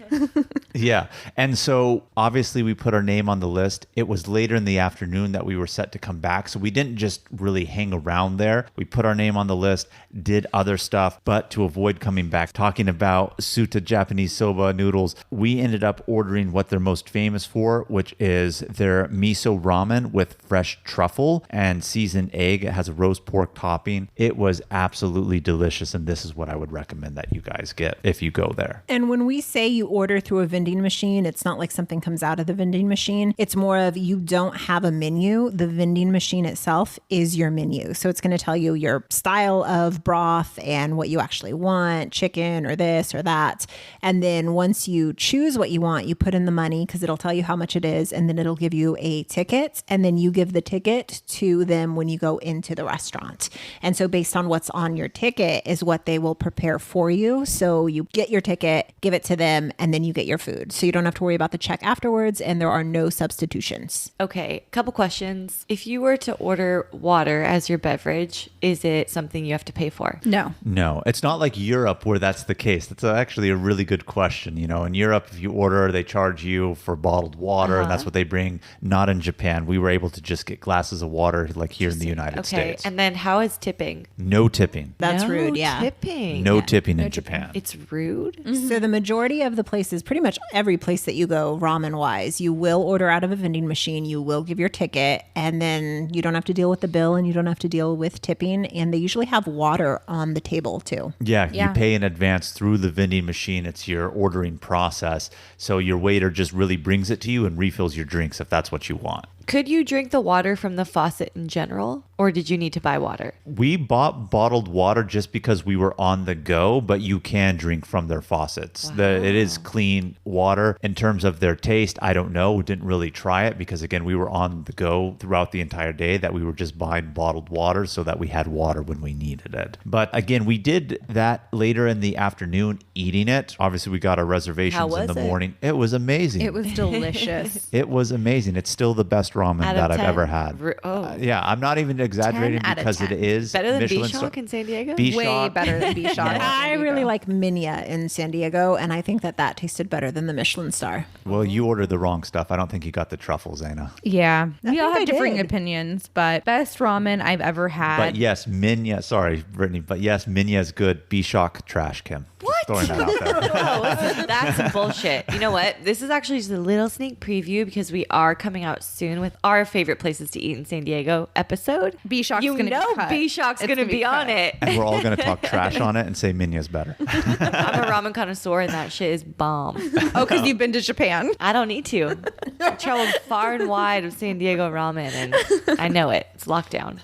Yeah. And so obviously we put our name on the list. It was later in the afternoon that we were set to come back. So we didn't just really hang around there. We put our name on the list, did other stuff, but to avoid coming back, talking about Suta Japanese soba noodles, we ended up ordering what they're most famous for, which is their miso ramen with fresh truffle and seasoned egg. It has a roast pork topping. It was absolutely delicious. And this is what I would recommend that you guys get if you go there. And when we say you order through a vending machine, it's not like something comes out of the vending machine. It's more of you don't have a menu. The vending machine itself is your menu. So it's going to tell you your style of broth and what you actually want, chicken or this or that. And then once you choose what you want, you put in the money because it'll tell you how much it is. And then it'll give you a ticket. And then you give the ticket to them when you go into the restaurant. And so based on what's on your ticket is what they will prepare for you. So you get your ticket, give it to them, and then you get your food. So you don't have to worry about the check afterwards, and there are no substitutions. Okay, couple questions. If you were to order water as your beverage, is it something you have to pay for? No. No, it's not like Europe where that's the case. That's actually a really good question. You know, in Europe, if you order, they charge you for bottled water, and that's what they bring. Not in Japan. We were able to just get glasses of water like here in the United States. And then how is tipping? No tipping. That's No rude, yeah. tipping. No tipping in Japan. It's rude? So the majority of the places, pretty much every place that you go ramen wise, you will order out of a vending machine, you will give your ticket, and then you don't have to deal with the bill and you don't have to deal with tipping. And they usually have water on the table too. Yeah, you pay in advance through the vending machine. It's your ordering process. So your waiter just really brings it to you and refills your drinks if that's what you want. Could you drink the water from the faucet in general, or did you need to buy water? We bought bottled water just because we were on the go, but you can drink from their faucets. It is clean water. In terms of their taste, I don't know. We didn't really try it because, again, we were on the go throughout the entire day, that we were just buying bottled water so that we had water when we needed it. But again, we did that later in the afternoon, eating it. Obviously, we got our reservations in the morning. It was amazing. It was delicious. It was amazing. It's still the best ramen Out of that I've 10? ever had. Yeah, I'm not even exaggerating 10 out of because 10. it is Better than Michelin Bishok in San Diego? Way better than Bishok. I really like Minya in San Diego, and I think that tasted better than the Michelin star. Well, you ordered the wrong stuff. I don't think you got the truffles, Anna. Yeah. We all think I have differing did. opinions, but best ramen I've ever had. But yes, Minya. Sorry, Brittany. But yes, Minya is good. Bishok trash, Kim. Just throwing that out there. Oh, that's bullshit. You know what? This is actually just a little sneak preview because we are coming out soon with our favorite places to eat in San Diego episode. Bishok's You gonna know be cut. Bishok's It's going to be on cut. it. And we're all going to talk trash on it and say Minya's better. I'm a ramen connoisseur and that shit is bomb. Oh, because you've been to Japan. I don't need to. I traveled far and wide of San Diego ramen and I know it. It's locked down.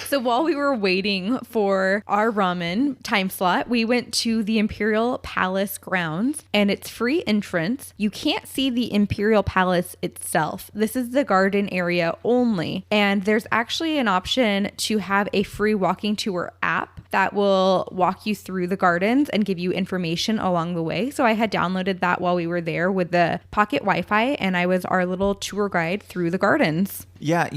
So while we were waiting for our ramen time slot, we went to the Imperial Palace grounds, and it's free entrance. You can't see the Imperial Palace itself. This is the garden area only. And there's actually an option to have a free walking tour app that will walk you through the gardens and give you information along the way. So I had downloaded that while we were there with the pocket Wi-Fi, and I was our little tour guide through the gardens. Yeah,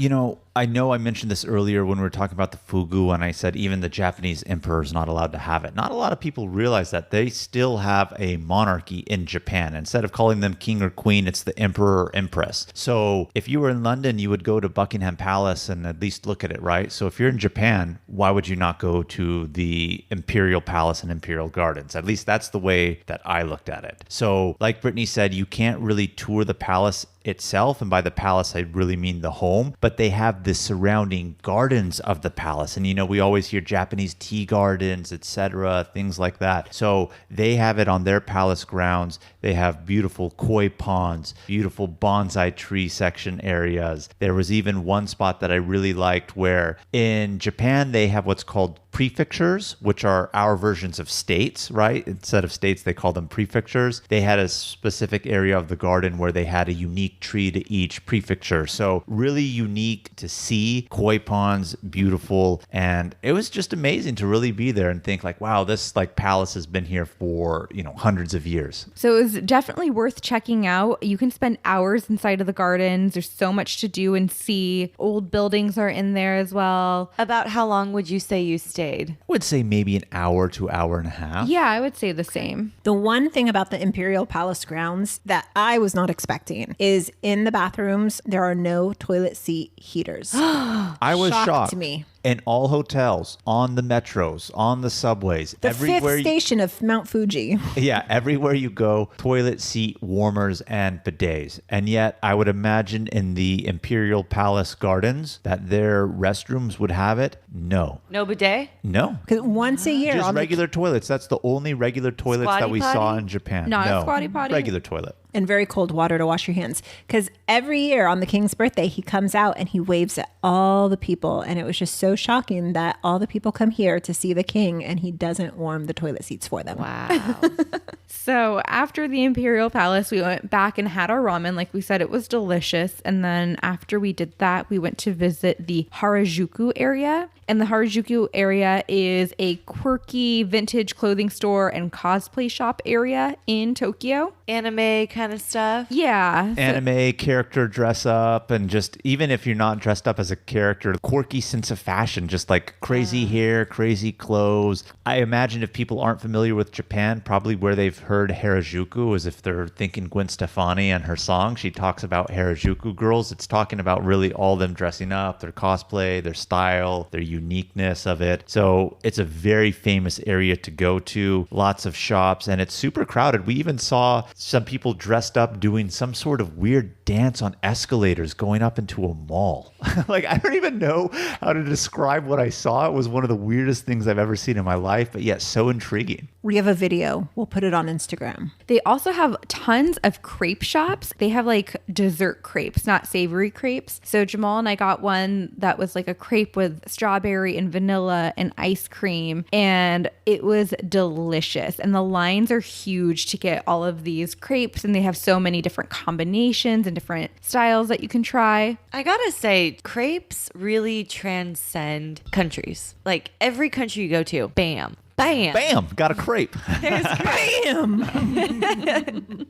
I know I mentioned this earlier when we were talking about the fugu, and I said even the Japanese emperor is not allowed to have it. Not a lot of people realize that they still have a monarchy in Japan. Instead of calling them king or queen, it's the emperor or empress. So if you were in London, you would go to Buckingham Palace and at least look at it, right? So if you're in Japan, why would you not go to the Imperial Palace and Imperial Gardens? At least that's the way that I looked at it. So like Brittany said, you can't really tour the palace itself, and by the palace I really mean the home, but they have the surrounding gardens of the palace. And we always hear Japanese tea gardens, etc., things like that. So they have it on their palace grounds. They have beautiful koi ponds, beautiful bonsai tree section areas. There was even one spot that I really liked where in Japan they have what's called prefectures, which are our versions of states, right? Instead of states, they call them prefectures. They had a specific area of the garden where they had a unique tree to each prefecture. So really unique to see. Koi ponds, beautiful. And it was just amazing to really be there and think like, wow, this palace has been here for, hundreds of years. So it was definitely worth checking out. You can spend hours inside of the gardens. There's so much to do and see. Old buildings are in there as well. About how long would you say you stayed? I would say maybe an hour to hour and a half. Yeah, I would say the same. The one thing about the Imperial Palace grounds that I was not expecting is in the bathrooms, there are no toilet seat heaters. I was shocked. Me. In all hotels, on the metros, on the subways, The everywhere fifth station of Mount Fuji. Yeah, everywhere you go, toilet seat warmers and bidets. And yet, I would imagine in the Imperial Palace gardens that their restrooms would have it. No. No bidet? No. Because once a year, Just on regular toilets. That's the only regular toilets Squatty that we potty? saw in Japan. Not a no. squatty potty? Regular toilet. and very cold water to wash your hands. Because every year on the king's birthday, he comes out and he waves at all the people. And it was just so shocking that all the people come here to see the king and he doesn't warm the toilet seats for them. Wow. So after the Imperial Palace, we went back and had our ramen. Like we said, it was delicious. And then after we did that, we went to visit the Harajuku area. And the Harajuku area is a quirky vintage clothing store and cosplay shop area in Tokyo. Anime kind of stuff. Yeah. Anime character dress up, and just even if you're not dressed up as a character, quirky sense of fashion, just like crazy hair, crazy clothes. I imagine if people aren't familiar with Japan, probably where they've heard Harajuku is if they're thinking Gwen Stefani and her song. She talks about Harajuku girls. It's talking about really all them dressing up, their cosplay, their style, their uniqueness of it. So it's a very famous area to go to, lots of shops, and it's super crowded. We even saw some people dressed up doing some sort of weird dance on escalators going up into a mall. Like, I don't even know how to describe what I saw. It was one of the weirdest things I've ever seen in my life, but yet so intriguing. We have a video. We'll put it on Instagram. They also have tons of crepe shops. They have like dessert crepes, not savory crepes. So Jamal and I got one that was like a crepe with strawberry and vanilla and ice cream, and it was delicious. And the lines are huge to get all of these crepes, and they have so many different combinations and different styles that you can try. I gotta say, crepes really transcend countries. Like every country you go to, bam. Bam. Bam, got a crepe. There's bam.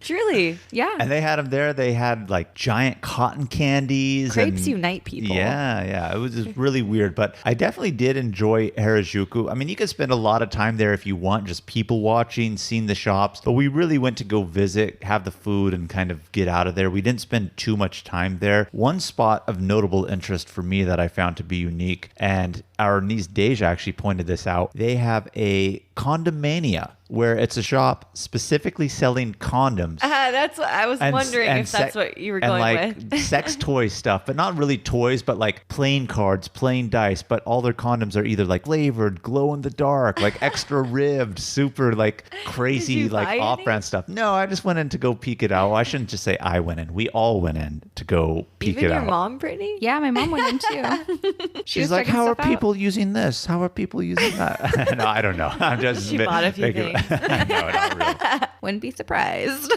Truly. Yeah. And they had them there. They had like giant cotton candies. Crepes and, unite people. Yeah. It was just really weird. But I definitely did enjoy Harajuku. I mean, you could spend a lot of time there if you want, just people watching, seeing the shops. But we really went to go visit, have the food, and kind of get out of there. We didn't spend too much time there. One spot of notable interest for me that I found to be unique, and our niece Deja actually pointed this out. They have a Condomania, where it's a shop specifically selling condoms. That's what I was wondering if that's what you were going and with. Sex toy stuff, but not really toys, but like playing cards, playing dice. But all their condoms are either like flavored, glow in the dark, like extra ribbed, super like crazy, like off-brand stuff. No, I just went in to go peek it out. Well, I shouldn't just say I went in. We all went in to go peek Even it your out. mom, Brittany? Yeah, my mom went in too. She's like, how are people using this? How are people using that? No, I don't know. I'm just She bought a few things. No, not really. Wouldn't be surprised.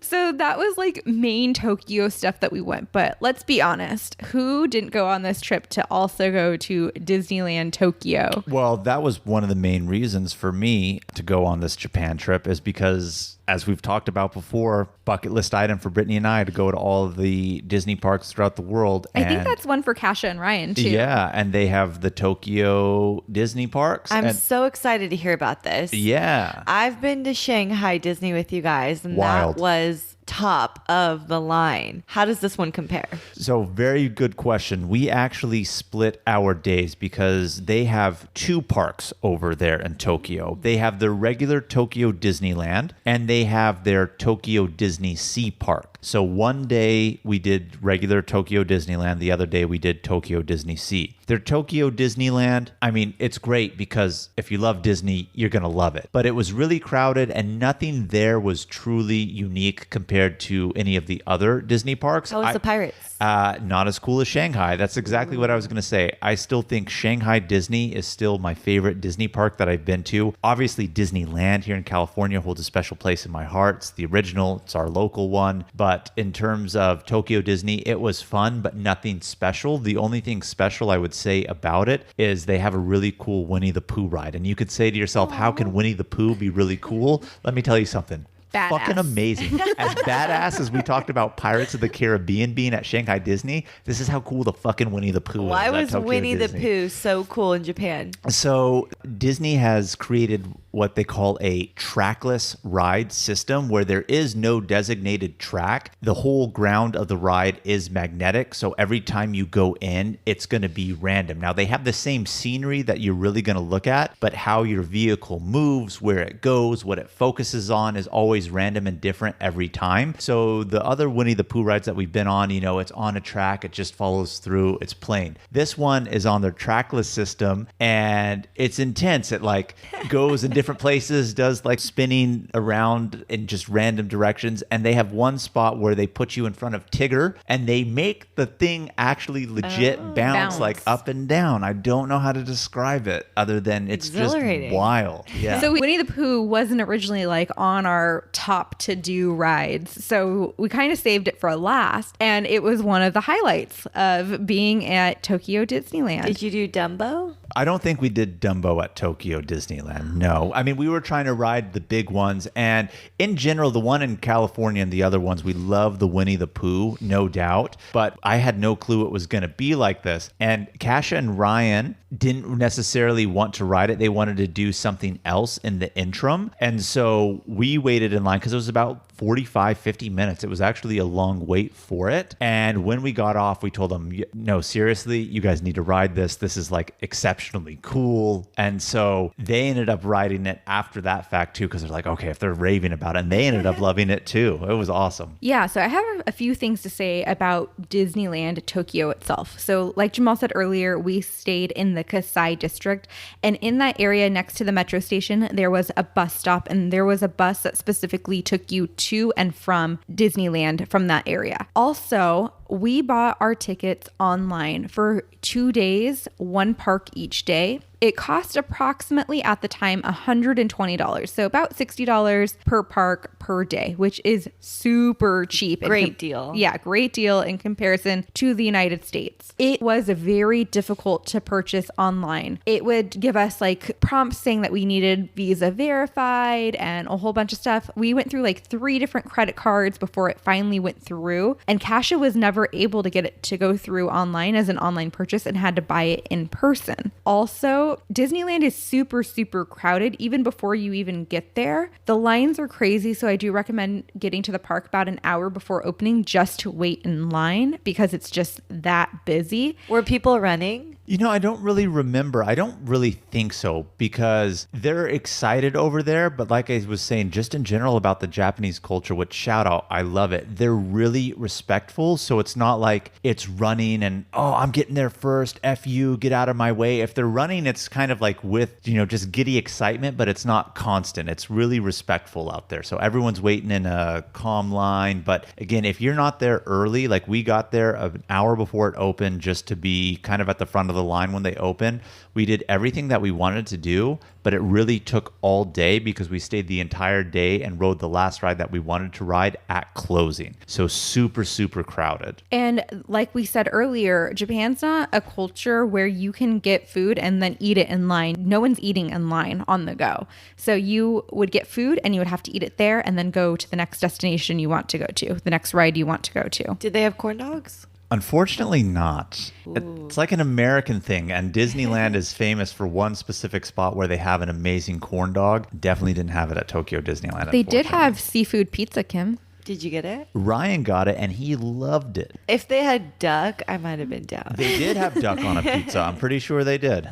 So that was like main Tokyo stuff that we went. But let's be honest, who didn't go on this trip to also go to Disneyland Tokyo? Well, that was one of the main reasons for me to go on this Japan trip, is because, as we've talked about before, bucket list item for Brittany and I to go to all of the Disney parks throughout the world. I think that's one for Kasha and Ryan too. Yeah, and they have the Tokyo Disney parks. I'm so excited to hear about this. Yeah. I've been to Shanghai Disney with you guys, and Wild. that was top of the line. How does this one compare? So very good question. We actually split our days because they have two parks over there in Tokyo. They have their regular Tokyo Disneyland, and they have their Tokyo Disney Sea Park. So one day we did regular Tokyo Disneyland. The other day we did Tokyo Disney Sea. Their Tokyo Disneyland, I mean, it's great because if you love Disney, you're going to love it. But it was really crowded, and nothing there was truly unique compared to any of the other Disney parks. How was the Pirates? Not as cool as Shanghai. That's exactly what I was going to say. I still think Shanghai Disney is still my favorite Disney park that I've been to. Obviously, Disneyland here in California holds a special place in my heart. It's the original. It's our local one. But in terms of Tokyo Disney, it was fun, but nothing special. The only thing special I would say about it is they have a really cool Winnie the Pooh ride. And you could say to yourself, how can Winnie the Pooh be really cool? Let me tell you something. Badass. Fucking amazing. As badass as we talked about Pirates of the Caribbean being at Shanghai Disney, this is how cool the fucking Winnie the Pooh is. Why at was Tokyo Winnie Disney. the Pooh so cool in Japan? So Disney has created what they call a trackless ride system, where there is no designated track. The whole ground of the ride is magnetic. So every time you go in, it's going to be random. Now, they have the same scenery that you're really going to look at, but how your vehicle moves, where it goes, what it focuses on is always random and different every time. So the other Winnie the Pooh rides that we've been on, you know, it's on a track, it just follows through, it's plain. This one is on their trackless system, and it's intense. It like goes in different places, does like spinning around in just random directions. And they have one spot where they put you in front of Tigger, and they make the thing actually legit bounce like up and down. I don't know how to describe it other than it's just wild. Yeah. So Winnie the Pooh wasn't originally like on our top to do rides. So we kind of saved it for last. And it was one of the highlights of being at Tokyo Disneyland. Did you do Dumbo? I don't think we did Dumbo at Tokyo Disneyland. No. I mean, we were trying to ride the big ones. And in general, the one in California and the other ones, we love the Winnie the Pooh, no doubt. But I had no clue it was going to be like this. And Kasha and Ryan didn't necessarily want to ride it. They wanted to do something else in the interim. And so we waited in line because it was about 50 minutes. It was actually a long wait for it. And when we got off, we told them, no, seriously, you guys need to ride this. This is like exceptional. exceptionally cool. And so they ended up riding it after that fact too, because they're like, okay, if they're raving about it, and they ended up loving it too. It was awesome. Yeah, so I have a few things to say about Disneyland Tokyo itself. So like Jamal said earlier, we stayed in the Kasai district, and in that area next to the metro station, there was a bus stop, and there was a bus that specifically took you to and from Disneyland from that area. Also, we bought our tickets online for 2 days, one park each day. It cost approximately at the time $120, so about $60 per park per day, which is super cheap. Great deal. Yeah, great deal in comparison to the United States. It was very difficult to purchase online. It would give us like prompts saying that we needed Visa verified and a whole bunch of stuff. We went through like 3 different credit cards before it finally went through, and Kasha was never able to get it to go through online as an online purchase and had to buy it in person. Also, Disneyland is super, super crowded even before you even get there. The lines are crazy, so I do recommend getting to the park about an hour before opening just to wait in line because it's just that busy. Were people running? You know, I don't really remember. I don't really think so because they're excited over there. But like I was saying, just in general about the Japanese culture, which shout out, I love it. They're really respectful. So it's not like it's running and, oh, I'm getting there first. F you, get out of my way. If they're running, it's kind of like with, you know, just giddy excitement, but it's not constant. It's really respectful out there. So everyone's waiting in a calm line. But again, if you're not there early, like we got there an hour before it opened just to be kind of at the front of the line when they open. We did everything that we wanted to do, but it really took all day because we stayed the entire day and rode the last ride that we wanted to ride at closing. So super, super crowded. And like we said earlier, Japan's not a culture where you can get food and then eat it in line. No one's eating in line on the go. So you would get food and you would have to eat it there and then go to the next destination you want to go to, the next ride you want to go to. Did they have corn dogs? Unfortunately not. It's like an American thing, and Disneyland is famous for one specific spot where they have an amazing corn dog. Definitely didn't have it at Tokyo Disneyland. They did have seafood pizza, Kim. Did you get it? Ryan got it, and he loved it. If they had duck, I might have been down. They did have duck on a pizza. I'm pretty sure they did.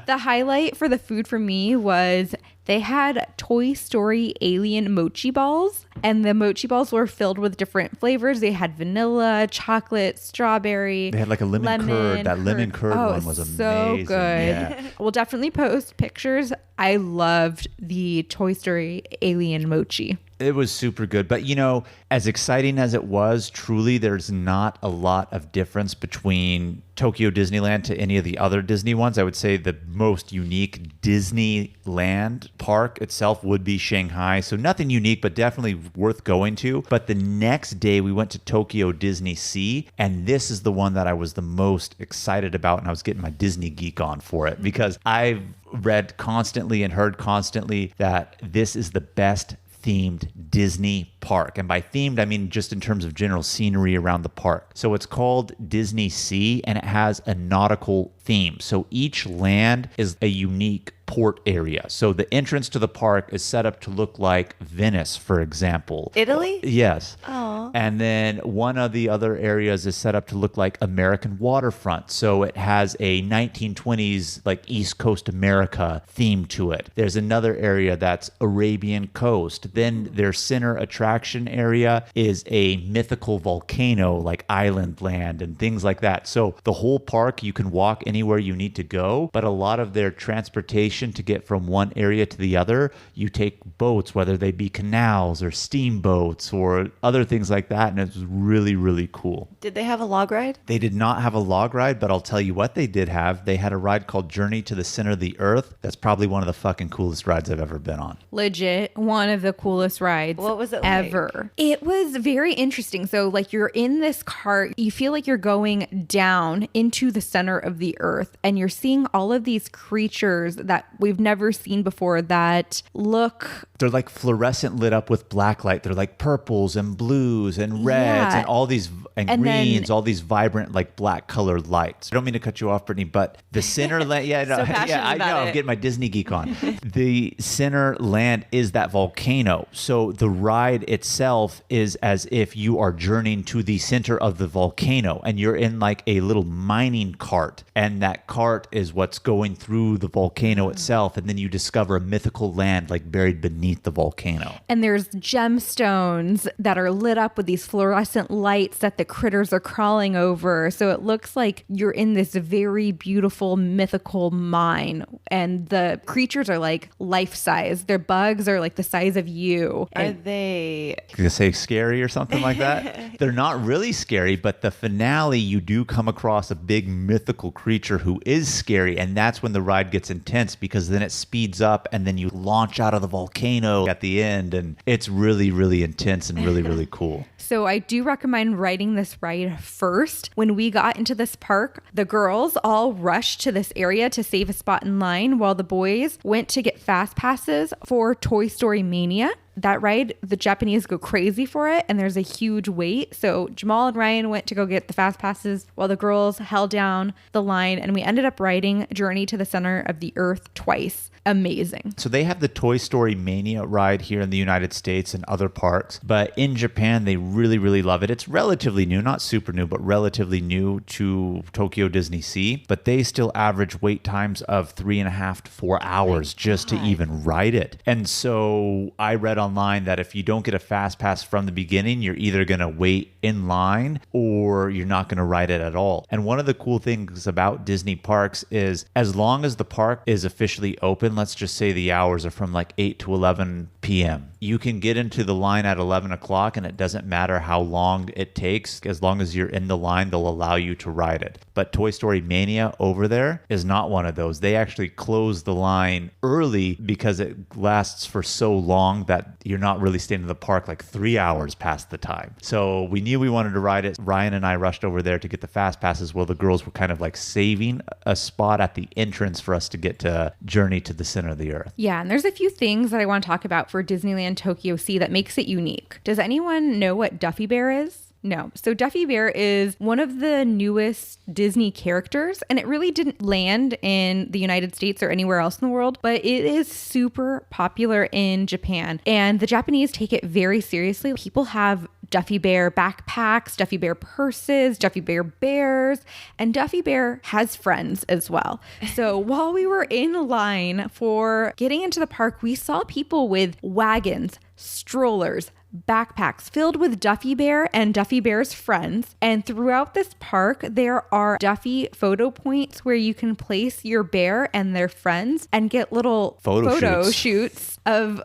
The highlight for the food for me was they had Toy Story alien mochi balls, and the mochi balls were filled with different flavors. They had vanilla, chocolate, strawberry. They had like a lemon curd. That lemon curd one was amazing. So good. Yeah. We'll definitely post pictures. I loved the Toy Story alien mochi. It was super good. But, you know, as exciting as it was, truly, there's not a lot of difference between Tokyo Disneyland to any of the other Disney ones. I would say the most unique Disneyland park itself would be Shanghai. So nothing unique, but definitely worth going to. But the next day we went to Tokyo Disney Sea, and this is the one that I was the most excited about, and I was getting my Disney geek on for it because I've read constantly and heard constantly that this is the best themed Disney park. And by themed, I mean just in terms of general scenery around the park. So it's called Disney Sea, and it has a nautical theme. So each land is a unique port area. So the entrance to the park is set up to look like Venice, for example. Italy? Yes. Oh. And then one of the other areas is set up to look like American waterfront. So it has a 1920s like East Coast America theme to it. There's another area that's Arabian coast. Then their center attraction area is a mythical volcano like island land and things like that. So the whole park, you can walk anywhere you need to go, but a lot of their transportation to get from one area to the other, you take boats, whether they be canals or steamboats or other things like that. And it was really, really cool. Did they have a log ride? They did not have a log ride, but I'll tell you what they did have. They had a ride called Journey to the Center of the Earth. That's probably one of the fucking coolest rides I've ever been on. Legit, one of the coolest rides. What was it ever? like? It was very interesting. So like you're in this cart, you feel like you're going down into the center of the earth, and you're seeing all of these creatures that we've never seen before that look... They're like fluorescent lit up with black light. They're like purples and blues and reds and all these and greens, all these vibrant like black colored lights. I don't mean to cut you off, Brittany, but the center land, I know, I'm getting my Disney geek on. The center land is that volcano. So the ride itself is as if you are journeying to the center of the volcano, and you're in like a little mining cart, and that cart is what's going through the volcano itself, and then you discover a mythical land like buried beneath the volcano. And there's gemstones that are lit up with these fluorescent lights that the critters are crawling over. So it looks like you're in this very beautiful mythical mine, and the creatures are like life size. Their bugs are like the size of you. Are they... You say scary or something like that? They're not really scary, but the finale, you do come across a big mythical creature who is scary, and that's when the ride gets intense, because then it speeds up and then you launch out of the volcano at the end, and it's really, really intense and really, really cool. So I do recommend riding this ride first. When we got into this park, the girls all rushed to this area to save a spot in line, while the boys went to get fast passes for Toy Story Mania. That ride, the Japanese go crazy for it, and there's a huge wait. So Jamal and Ryan went to go get the fast passes while the girls held down the line, and we ended up riding Journey to the Center of the Earth twice. Amazing. So they have the Toy Story Mania ride here in the United States and other parks, but in Japan, they really, really love it. It's relatively new, not super new, but relatively new to Tokyo Disney Sea, but they still average wait times of 3.5 to 4 hours just to even ride it. And so I read online that if you don't get a fast pass from the beginning, you're either going to wait in line or you're not going to ride it at all. And one of the cool things about Disney parks is as long as the park is officially open, let's just say the hours are from like 8 to 11 p.m. You can get into the line at 11 o'clock, and it doesn't matter how long it takes. As long as you're in the line, they'll allow you to ride it. But Toy Story Mania over there is not one of those. They actually close the line early because it lasts for so long that you're not really staying in the park like 3 hours past the time. So we knew we wanted to ride it. Ryan and I rushed over there to get the fast passes while the girls were kind of like saving a spot at the entrance for us to get to Journey to the Center of the Earth. Yeah, and there's a few things that I want to talk about for Disneyland Tokyo Sea that makes it unique. Does anyone know what Duffy Bear is? No. So Duffy Bear is one of the newest Disney characters, and it really didn't land in the United States or anywhere else in the world, but it is super popular in Japan, and the Japanese take it very seriously. People have Duffy Bear backpacks, Duffy Bear purses, Duffy Bear bears, and Duffy Bear has friends as well. So while we were in line for getting into the park, we saw people with wagons, strollers, backpacks filled with Duffy Bear and Duffy Bear's friends. And throughout this park, there are Duffy photo points where you can place your bear and their friends and get little photo shoots of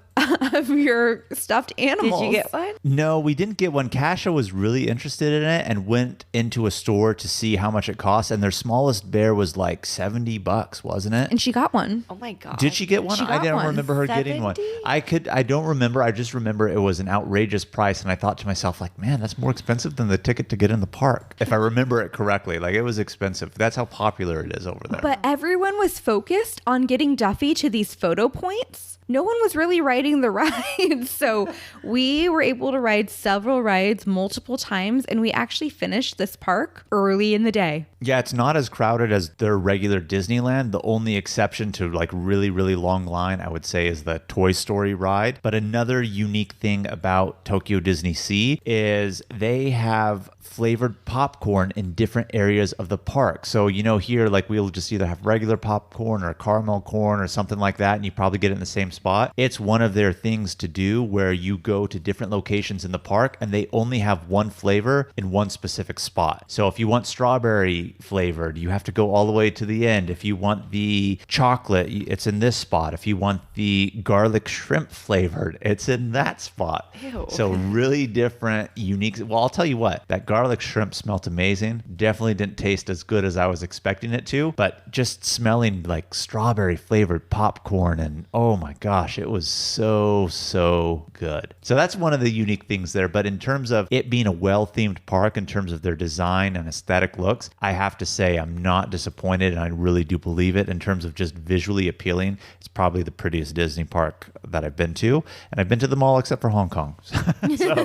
your stuffed animals. Did you get one? No, we didn't get one. Kasha was really interested in it and went into a store to see how much it cost. And their smallest bear was like $70, wasn't it? And she got one. Oh my God. Did she get one? She got I don't one. remember her getting one. 70? I don't remember. I just remember it was an outrageous price. And I thought to myself, like, man, that's more expensive than the ticket to get in the park. If I remember it correctly, like it was expensive. That's how popular it is over there. But everyone was focused on getting Duffy to these photo points. No one was really riding the ride. So we were able to ride several rides multiple times, and we actually finished this park early in the day. Yeah, it's not as crowded as their regular Disneyland. The only exception to like really, really long line, I would say, is the Toy Story ride. But another unique thing about Tokyo Disney Sea is they have flavored popcorn in different areas of the park. So, you know, here, like we'll just either have regular popcorn or caramel corn or something like that, and you probably get it in the same spot. It's one of their things to do where you go to different locations in the park and they only have one flavor in one specific spot. So if you want strawberry flavored, you have to go all the way to the end. If you want the chocolate, it's in this spot. If you want the garlic shrimp flavored, it's in that spot. Ew. So really different, unique. Well, I'll tell you what, that garlic shrimp smelled amazing. Definitely didn't taste as good as I was expecting it to, but just smelling like strawberry flavored popcorn, and oh my gosh, it was so good. So that's one of the unique things there. But in terms of it being a well-themed park, in terms of their design and aesthetic looks, I have to say I'm not disappointed, and I really do believe it. In terms of just visually appealing, it's probably the prettiest Disney park that I've been to, and I've been to them all except for Hong Kong. So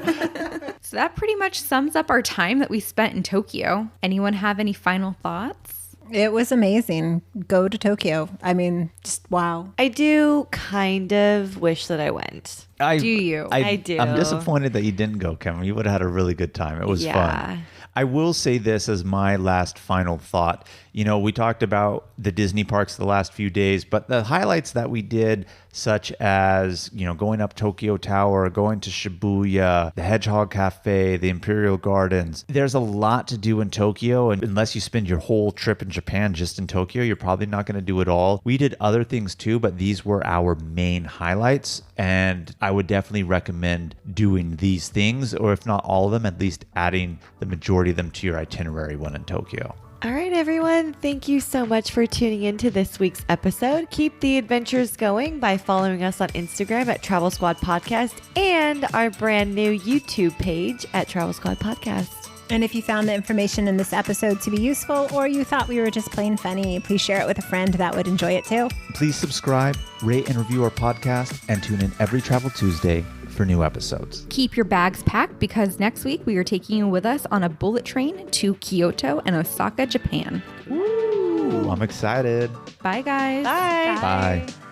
that pretty much sums up our time that we spent in Tokyo. Anyone have any final thoughts? It was amazing. Go to Tokyo. I mean, just wow. I do kind of wish that I went. Do you? I do. I'm disappointed that you didn't go, Kevin. You would have had a really good time. It was fun. I will say this as my last final thought. You know, we talked about the Disney parks the last few days, but the highlights that we did, such as, you know, going up Tokyo Tower, going to Shibuya, the Hedgehog Cafe, the Imperial Gardens. There's a lot to do in Tokyo, and unless you spend your whole trip in Japan just in Tokyo, you're probably not going to do it all. We did other things too, but these were our main highlights, and I would definitely recommend doing these things, or if not all of them, at least adding the majority of them to your itinerary when in Tokyo. All right, everyone. Thank you so much for tuning in to this week's episode. Keep the adventures going by following us on Instagram at Travel Squad Podcast and our brand new YouTube page at Travel Squad Podcast. And if you found the information in this episode to be useful, or you thought we were just plain funny, please share it with a friend that would enjoy it too. Please subscribe, rate, and review our podcast, and tune in every Travel Tuesday for new episodes. Keep your bags packed because next week we are taking you with us on a bullet train to Kyoto and Osaka, Japan. Ooh, I'm excited. Bye, guys. Bye. Bye.